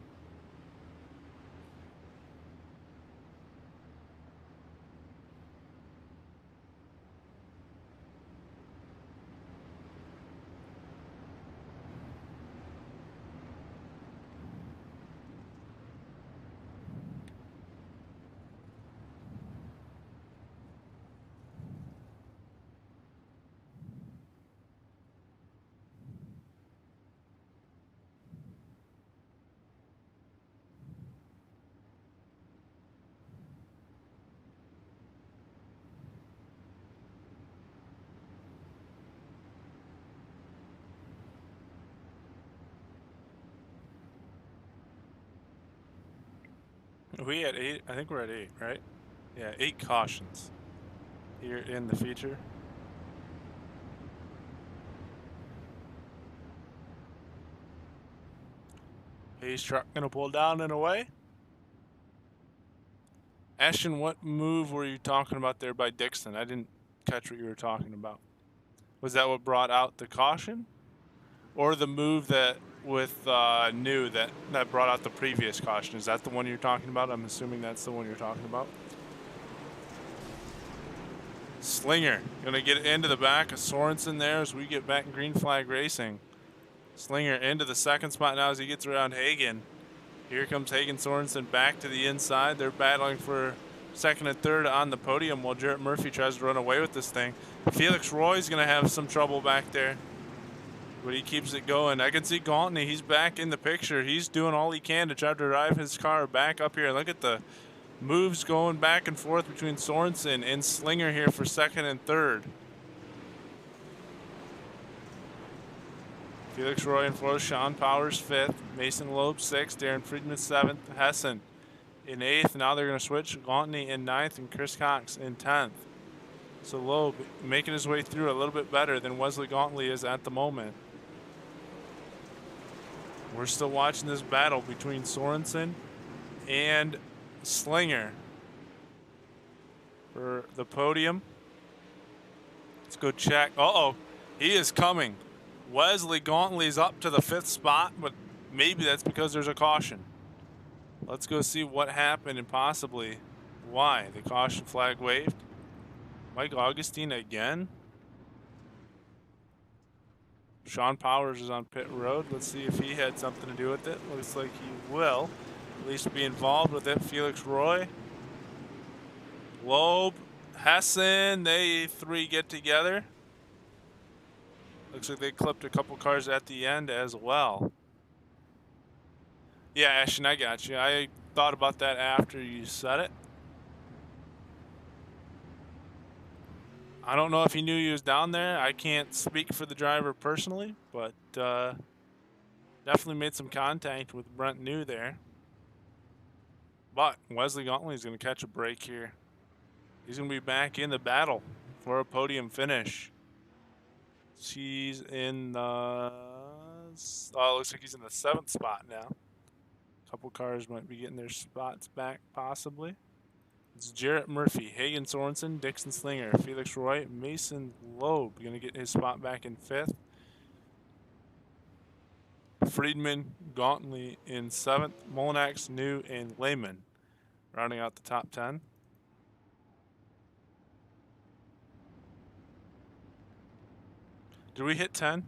We at 8, I think we're at 8, right? Yeah, 8 cautions here in the feature. Hayes truck gonna pull down and away. Ashton, what move were you talking about there by Dixon? I didn't catch what you were talking about. Was that what brought out the caution? Or the move that with New that brought out the previous caution. Is that the one you're talking about? I'm assuming that's the one you're talking about. Slinger gonna get into the back of Sorensen there as we get back in green flag racing. Slinger into the second spot now as he gets around Hagen. Here comes Hagen Sorensen back to the inside. They're battling for second and third on the podium while Jarrett Murphy tries to run away with this thing. Felix Roy's gonna have some trouble back there, but he keeps it going. I can see Gauntney, he's back in the picture. He's doing all he can to try to drive his car back up here. Look at the moves going back and forth between Sorensen and Slinger here for second and third. Felix Roy in fourth, Sean Powers fifth, Mason Loeb sixth, Darren Friedman seventh, Hessen in eighth. Now they're going to switch Gauntney in ninth and Chris Cox in 10th. So Loeb making his way through a little bit better than Wesley Gauntney is at the moment. We're still watching this battle between Sorensen and Slinger for the podium. Let's go check. Uh-oh, he is coming. Wesley Gauntney's up to the fifth spot, but maybe that's because there's a caution. Let's go see what happened and possibly why the caution flag waved. Mike Augustine again. Sean Powers is on pit road. Let's see if he had something to do with it. Looks like he will at least be involved with it. Felix Roy, Loeb, Hessen, they three get together. Looks like they clipped a couple cars at the end as well. Yeah, Ashton, I got you. I thought about that after you said it. I don't know if he knew he was down there. I can't speak for the driver personally, but definitely made some contact with Brent New there. But Wesley Gauntney is going to catch a break here. He's going to be back in the battle for a podium finish. He's in the, looks like he's in the 7th spot now. A couple cars might be getting their spots back possibly. It's Jarrett Murphy, Hagen Sorensen, Dixon Slinger, Felix Roy, Mason Loeb going to get his spot back in 5th. Friedman, Gauntney in 7th, Molinax, New, and Lehman rounding out the top 10. Did we hit 10?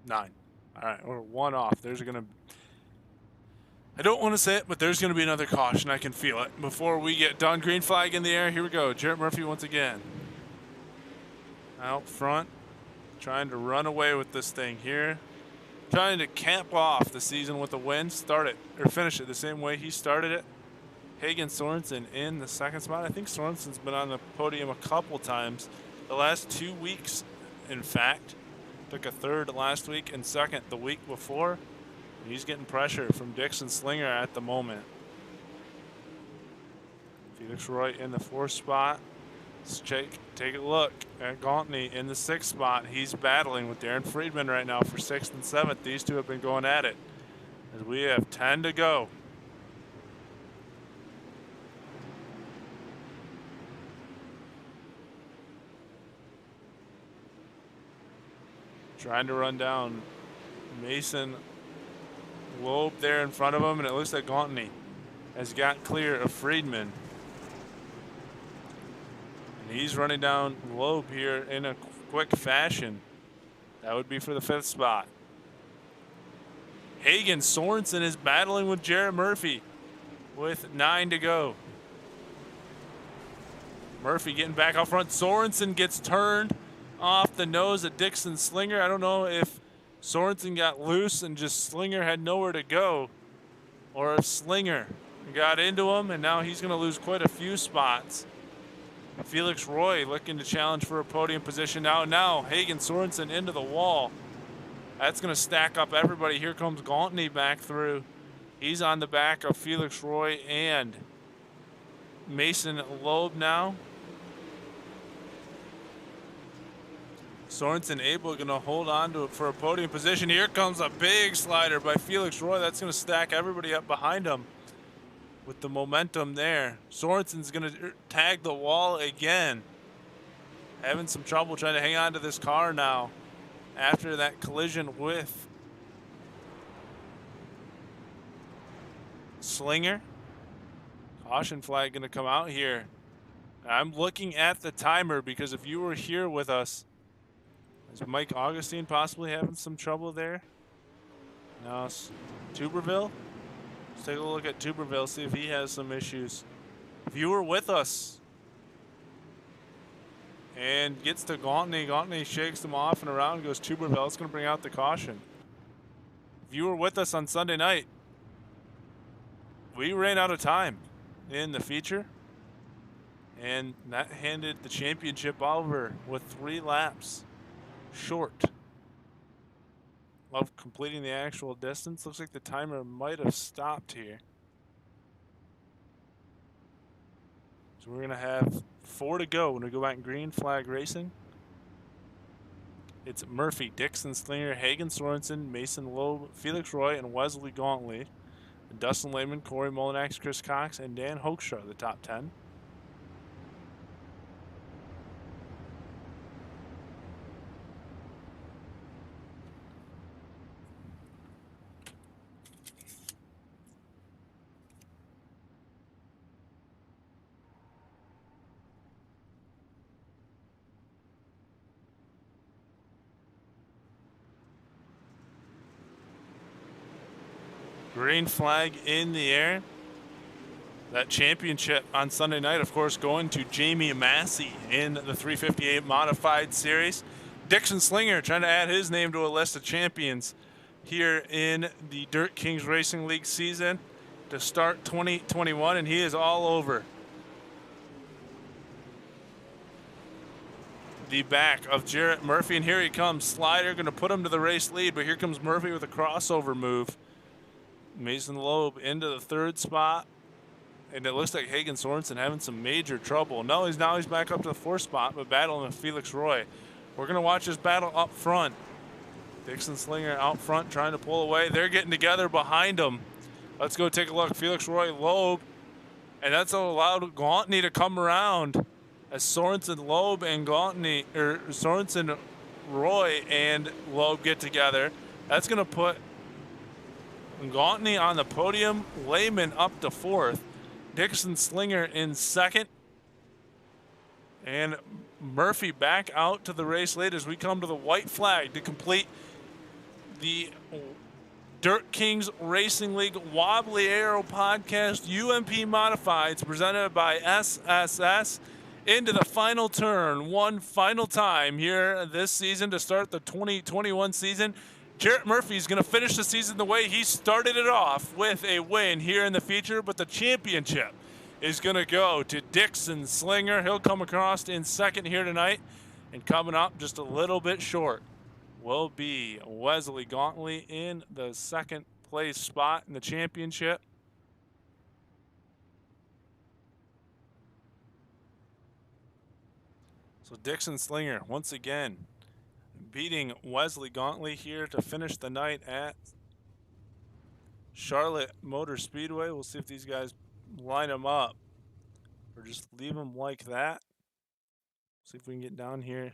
9. All right, we're 1 off. There's going to, I don't want to say it, but there's going to be another caution. I can feel it. Before we get done, green flag in the air. Here we go. Jarrett Murphy once again. Out front, trying to run away with this thing here. Trying to camp off the season with a win. Start it, or finish it the same way he started it. Hagen Sorensen in the 2nd spot. I think Sorensen's been on the podium a couple times the last 2 weeks. In fact, took a 3rd last week and 2nd the week before. He's getting pressure from Dixon Slinger at the moment. Felix Roy in the 4th spot. Let's take a look at Gauntney in the 6th spot. He's battling with Darren Friedman right now for 6th and 7th. These two have been going at it as we have 10 to go. Trying to run down Mason Loeb there in front of him, and it looks like Gauntney has got clear of Friedman. And he's running down Loeb here in a quick fashion. That would be for the 5th spot. Hagen Sorensen is battling with Jarrett Murphy with 9 to go. Murphy getting back out front. Sorensen gets turned off the nose of Dixon Slinger. I don't know if Sorensen got loose and just Slinger had nowhere to go, or if Slinger got into him and now he's going to lose quite a few spots. Felix Roy looking to challenge for a podium position now. Hagen Sorensen into the wall. That's going to stack up everybody. Here comes Gauntney back through. He's on the back of Felix Roy and Mason Loeb now. Sorensen able going to hold on to it for a podium position. Here comes a big slider by Felix Roy. That's going to stack everybody up behind him with the momentum there. Sorensen's going to tag the wall again. Having some trouble trying to hang on to this car now after that collision with Slinger. Caution flag going to come out here. I'm looking at the timer because if you were here with us, is Mike Augustine possibly having some trouble there? No, Tuberville. Let's take a look at Tuberville, see if he has some issues. If you were with us and gets to Gauntney, Gauntney shakes him off and around goes Tuberville. It's going to bring out the caution. If you were with us on Sunday night, we ran out of time in the feature, and that handed the championship over with 3 laps short of completing the actual distance. Looks like the timer might have stopped here. So we're going to have 4 to go when we go back in green flag racing. It's Murphy, Dixon, Slinger, Hagen Sorensen, Mason Loeb, Felix Roy, and Wesley Gauntly. Dustin Lehman, Corey Molinax, Chris Cox, and Dan Hoekstra are the top 10. Green flag in the air. That championship on Sunday night, of course, going to Jamie Massey in the 358 Modified Series. Dixon Slinger trying to add his name to a list of champions here in the Dirt Kings Racing League season to start 2021, and he is all over the back of Jarrett Murphy. And here he comes. Slider going to put him to the race lead, but here comes Murphy with a crossover move. Mason Loeb into the 3rd spot. And it looks like Hagen Sorensen having some major trouble. No, he's back up to the 4th spot, but battling with Felix Roy. We're going to watch this battle up front. Dixon Slinger out front trying to pull away. They're getting together behind him. Let's go take a look. Felix Roy, Loeb. And that's allowed Gauntney to come around as Sorensen, Loeb, and Gauntney, or Sorensen, Roy, and Loeb get together. That's going to put Gauntney on the podium, Lehman up to 4th, Dixon Slinger in 2nd, and Murphy back out to the race lead as we come to the white flag to complete the Dirt Kings Racing League Wobbly Arrow Podcast UMP Modifieds presented by SSS into the final turn, one final time here this season to start the 2021 season. Jarrett Murphy's going to finish the season the way he started it off with a win here in the feature, but the championship is going to go to Dixon Slinger. He'll come across in 2nd here tonight, and coming up just a little bit short will be Wesley Gauntly in the 2nd place spot in the championship. So Dixon Slinger once again beating Wesley Gauntly here to finish the night at Charlotte Motor Speedway. We'll see if these guys line them up or just leave them like that. See if we can get down here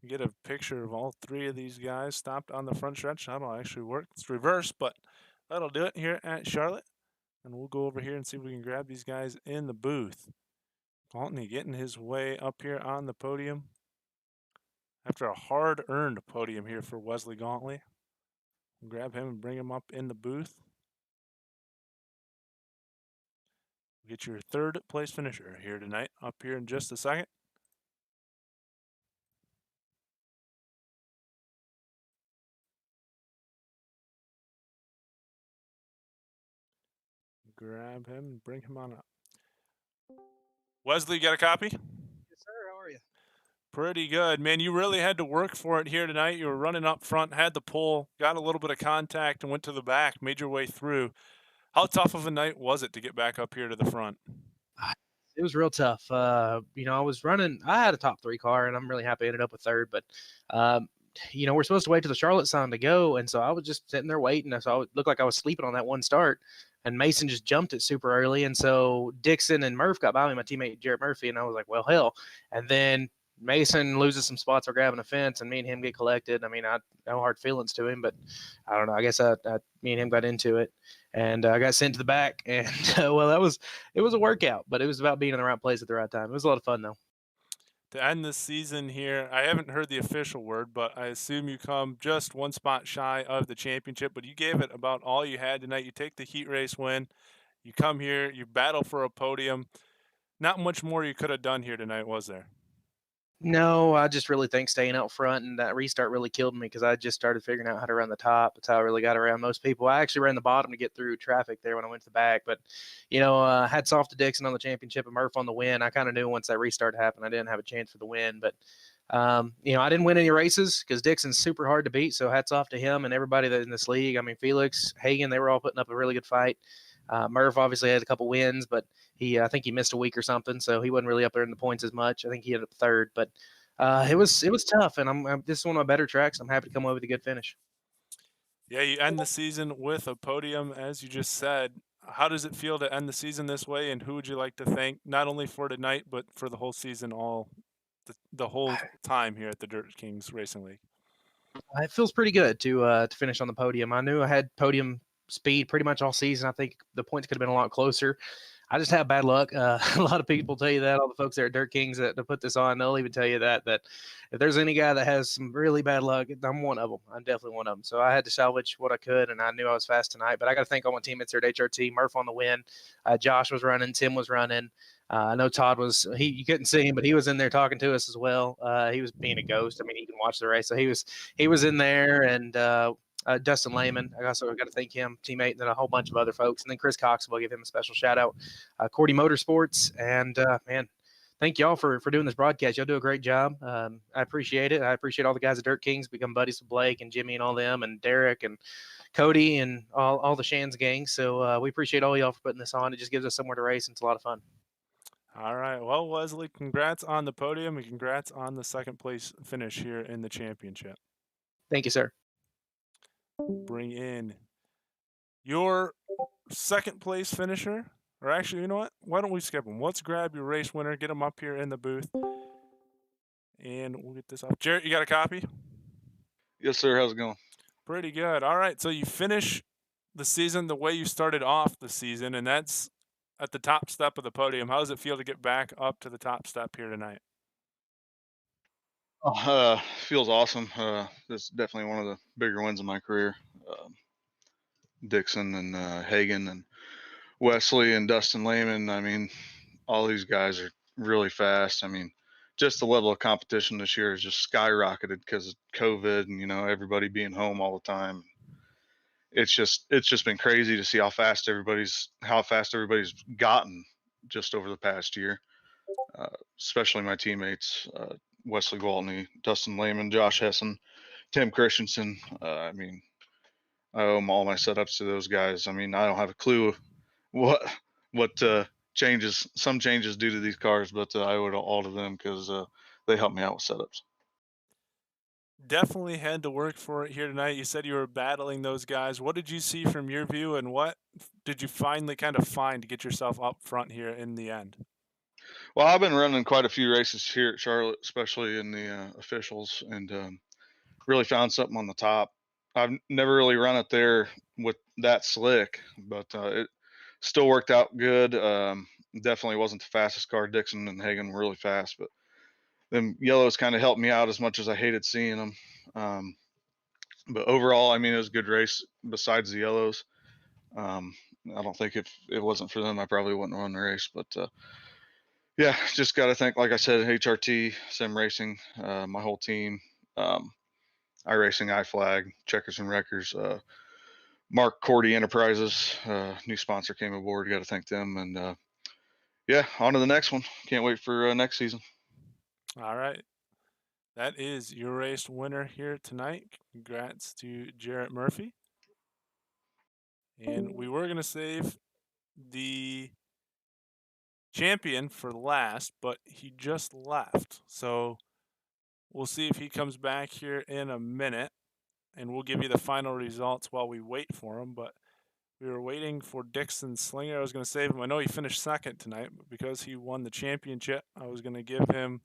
and get a picture of all 3 of these guys stopped on the front stretch. That'll actually work. It's reverse, but that'll do it here at Charlotte. And we'll go over here and see if we can grab these guys in the booth. Gauntney getting his way up here on the podium after a hard-earned podium here for Wesley Gauntly. We'll grab him and bring him up in the booth. We'll get your 3rd place finisher here tonight up here in just a second. Grab him and bring him on up. Wesley, you got a copy? Yes, sir. How are you? Pretty good, man. You really had to work for it here tonight. You were running up front, had the pull, got a little bit of contact, and went to the back, made your way through. How tough of a night was it to get back up here to the front? It was real tough. I was running. I had a top 3 car, and I'm really happy I ended up with 3rd. But, we're supposed to wait till the Charlotte sign to go, and so I was just sitting there waiting. So it looked like I was sleeping on that one start, and Mason just jumped it super early, and so Dixon and Murph got by me, my teammate Jarrett Murphy, and I was like, well, hell. And then Mason loses some spots or grabbing a fence, and me and him get collected. I mean, I no hard feelings to him, but I don't know. I guess me and him got into it, and I got sent to the back. And well, it was a workout, but it was about being in the right place at the right time. It was a lot of fun though. To end the season here, I haven't heard the official word, but I assume you come just one spot shy of the championship, but you gave it about all you had tonight. You take the heat race win. You come here, you battle for a podium. Not much more you could have done here tonight, was there? No, I just really think staying out front and that restart really killed me because I just started figuring out how to run the top. That's how I really got around most people. I actually ran the bottom to get through traffic there when I went to the back. But, hats off to Dixon on the championship and Murph on the win. I kind of knew once that restart happened, I didn't have a chance for the win. But, I didn't win any races because Dixon's super hard to beat. So hats off to him and everybody that in this league. I mean, Felix, Hagan, they were all putting up a really good fight. Murph obviously had a couple wins, but I think he missed a week or something, so he wasn't really up there in the points as much. I think he ended up third, but it was tough, and this is one of my better tracks. I'm happy to come away with a good finish. Yeah, you end the season with a podium, as you just said. How does it feel to end the season this way, and who would you like to thank, not only for tonight, but for the whole season, the whole time here at the Dirt Kings Racing League? It feels pretty good to finish on the podium. I knew I had podium speed pretty much all season. I think the points could have been a lot closer. I just have bad luck. A lot of people tell you that. All the folks there at Dirt Kings that put this on, they'll even tell you that if there's any guy that has some really bad luck, I'm one of them. I'm definitely one of them. So I had to salvage what I could, and I knew I was fast tonight. But I got to thank all my teammates there at HRT. Murph on the win. Josh was running. Tim was running. I know Todd was. You couldn't see him, but he was in there talking to us as well. He was being a ghost. I mean, he can watch the race, so he was in there, and Dustin Lehman. I also got to thank him, teammate, and then a whole bunch of other folks. And then Chris Cox, will give him a special shout out. Cordy Motorsports, and man, thank y'all for doing this broadcast. Y'all do a great job. I appreciate it. I appreciate all the guys at Dirt Kings, become buddies with Blake and Jimmy and all them, and Derek and Cody and all the Shands gang. So we appreciate all y'all for putting this on. It just gives us somewhere to race, and it's a lot of fun. All right. Well, Wesley, congrats on the podium and congrats on the second place finish here in the championship. Thank you, sir. Bring in your second place finisher. Or actually, you know what? Why don't we skip him? Let's grab your race winner, get him up here in the booth, and we'll get this off. Jarrett, you got a copy? Yes, sir. How's it going? Pretty good. All right. So you finish the season the way you started off the season, and that's at the top step of the podium. How does it feel to get back up to the top step here tonight? Feels awesome. This is definitely one of the bigger wins of my career. Dixon and Hagan and Wesley and Dustin Lehman. I mean, all these guys are really fast. I mean, just the level of competition this year has just skyrocketed because of COVID and everybody being home all the time. It's just been crazy to see how fast everybody's gotten just over the past year. Especially my teammates, Wesley Gwaltney, Dustin Lehman, Josh Hessen, Tim Christensen. I mean, I owe all my setups to those guys. I mean, I don't have a clue what changes due to these cars, but I owe it all to them because they helped me out with setups. Definitely had to work for it here tonight. You said you were battling those guys. What did you see from your view, and what did you finally kind of find to get yourself up front here in the end? Well, I've been running quite a few races here at Charlotte, especially in the officials, and really found something on the top. I've never really run it there with that slick, but it still worked out good. Definitely wasn't the fastest car. Dixon and Hagan were really fast, but them yellows kind of helped me out as much as I hated seeing them. But overall, I mean, it was a good race besides the yellows. I don't think if it wasn't for them, I probably wouldn't run the race, but yeah, just got to thank, like I said, HRT, Sim Racing, my whole team, iRacing, iFlag, Checkers and Wreckers, Mark Cordy Enterprises, new sponsor came aboard. Got to thank them. And yeah, on to the next one. Can't wait for next season. All right. That is your race winner here tonight. Congrats to Jarrett Murphy. And we were going to save the champion for last, but he just left. So we'll see if he comes back here in a minute, and we'll give you the final results while we wait for him. But we were waiting for Dixon Slinger. I was going to save him. I know he finished second tonight, but because he won the championship, I was going to give him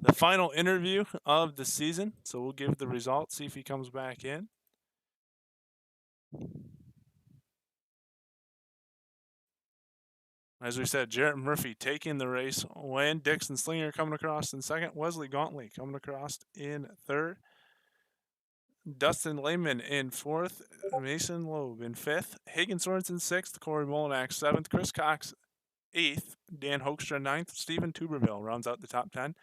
the final interview of the season. So we'll give the results, see if he comes back in. As we said, Jarrett Murphy taking the race when Dixon Slinger coming across in second, Wesley Gauntly coming across in third, Dustin Lehman in fourth, Mason Loeb in fifth, Hagen Sorensen sixth, Corey Molinak seventh, Chris Cox eighth, Dan Hoekstra ninth, Stephen Tuberville rounds out the top 10.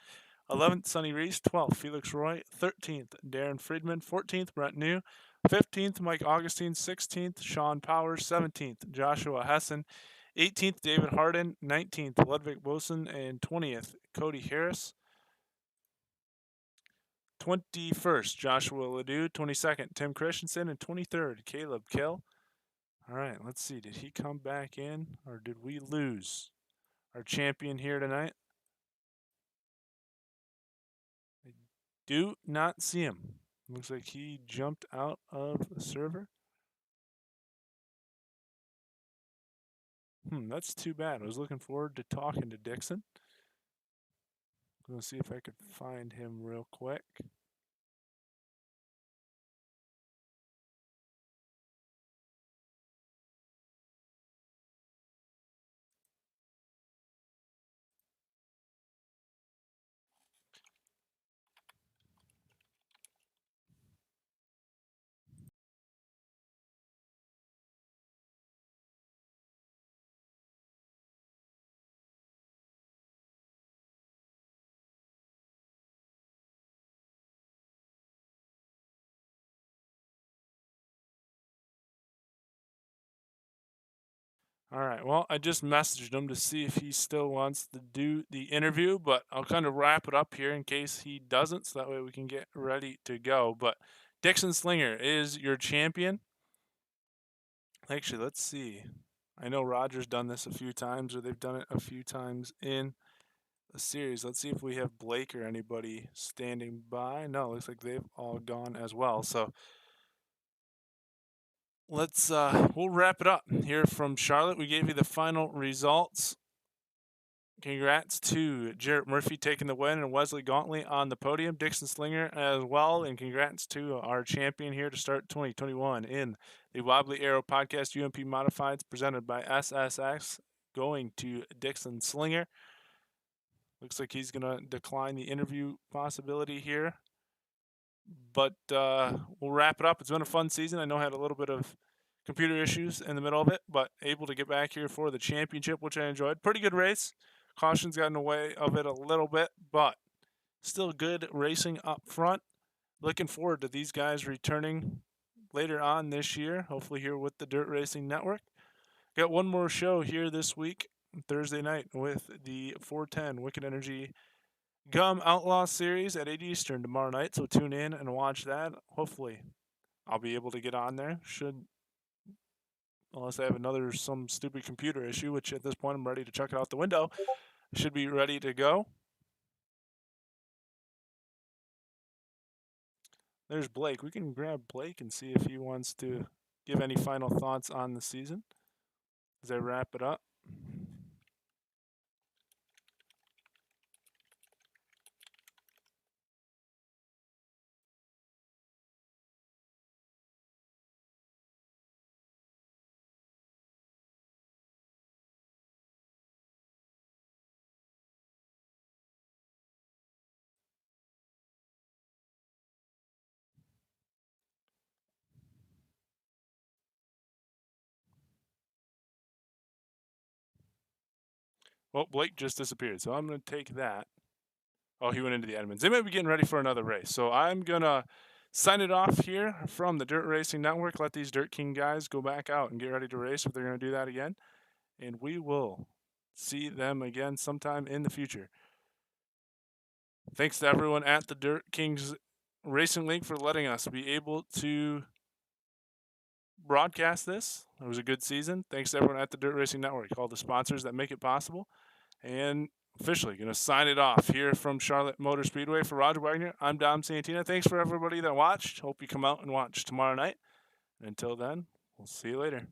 11th, Sonny Reese. 12th, Felix Roy. 13th, Darren Friedman. 14th, Brent New. 15th, Mike Augustine. 16th, Sean Powers. 17th, Joshua Hessen. 18th, David Harden. 19th, Ludwig Boson. And 20th, Cody Harris. 21st, Joshua Ledoux. 22nd, Tim Christensen. And 23rd, Caleb Kill. All right, let's see. Did he come back in or did we lose our champion here tonight? Do not see him. Looks like he jumped out of the server. That's too bad. I was looking forward to talking to Dixon. I'm going to see if I could find him real quick. All right, well, I just messaged him to see if he still wants to do the interview, but I'll kind of wrap it up here in case he doesn't, so that way we can get ready to go. But Dixon Slinger is your champion. Actually, let's see. I know Roger's done this a few times, or they've done it a few times in the series. Let's see if we have Blake or anybody standing by. No, looks like they've all gone as well. So let's we'll wrap it up here from Charlotte. We gave you the final results. Congrats to Jarrett Murphy taking the win and Wesley Gauntly on the podium, Dixon Slinger as well, and congrats to our champion here to start 2021 in the Wobbly Arrow Podcast UMP Modifieds presented by SSS, going to Dixon Slinger. Looks like he's going to decline the interview possibility here. But we'll wrap it up. It's been a fun season. I know I had a little bit of computer issues in the middle of it, but able to get back here for the championship, which I enjoyed. Pretty good race. Caution's got in the way of it a little bit, but still good racing up front. Looking forward to these guys returning later on this year, hopefully here with the Dirt Racing Network. Got one more show here this week, Thursday night, with the 410 Wicked Energy Gum Outlaw Series at 8 Eastern tomorrow night, so tune in and watch that. Hopefully I'll be able to get on there, unless I have some stupid computer issue, which at this point I'm ready to chuck it out the window. Should be ready to go. There's Blake. We can grab Blake and see if he wants to give any final thoughts on the season as I wrap it up. Well, Blake just disappeared, so I'm going to take that. Oh, he went into the admins. They might be getting ready for another race. So I'm going to sign it off here from the Dirt Racing Network. Let these Dirt King guys go back out and get ready to race if they're going to do that again. And we will see them again sometime in the future. Thanks to everyone at the Dirt Kings Racing League for letting us be able to broadcast this. It was a good season. Thanks to everyone at the Dirt Racing Network, all the sponsors that make it possible. And officially going to sign it off here from Charlotte Motor Speedway. For Roger Wagner, I'm Dom Santina. Thanks for everybody that watched. Hope you come out and watch tomorrow night. And until then, we'll see you later.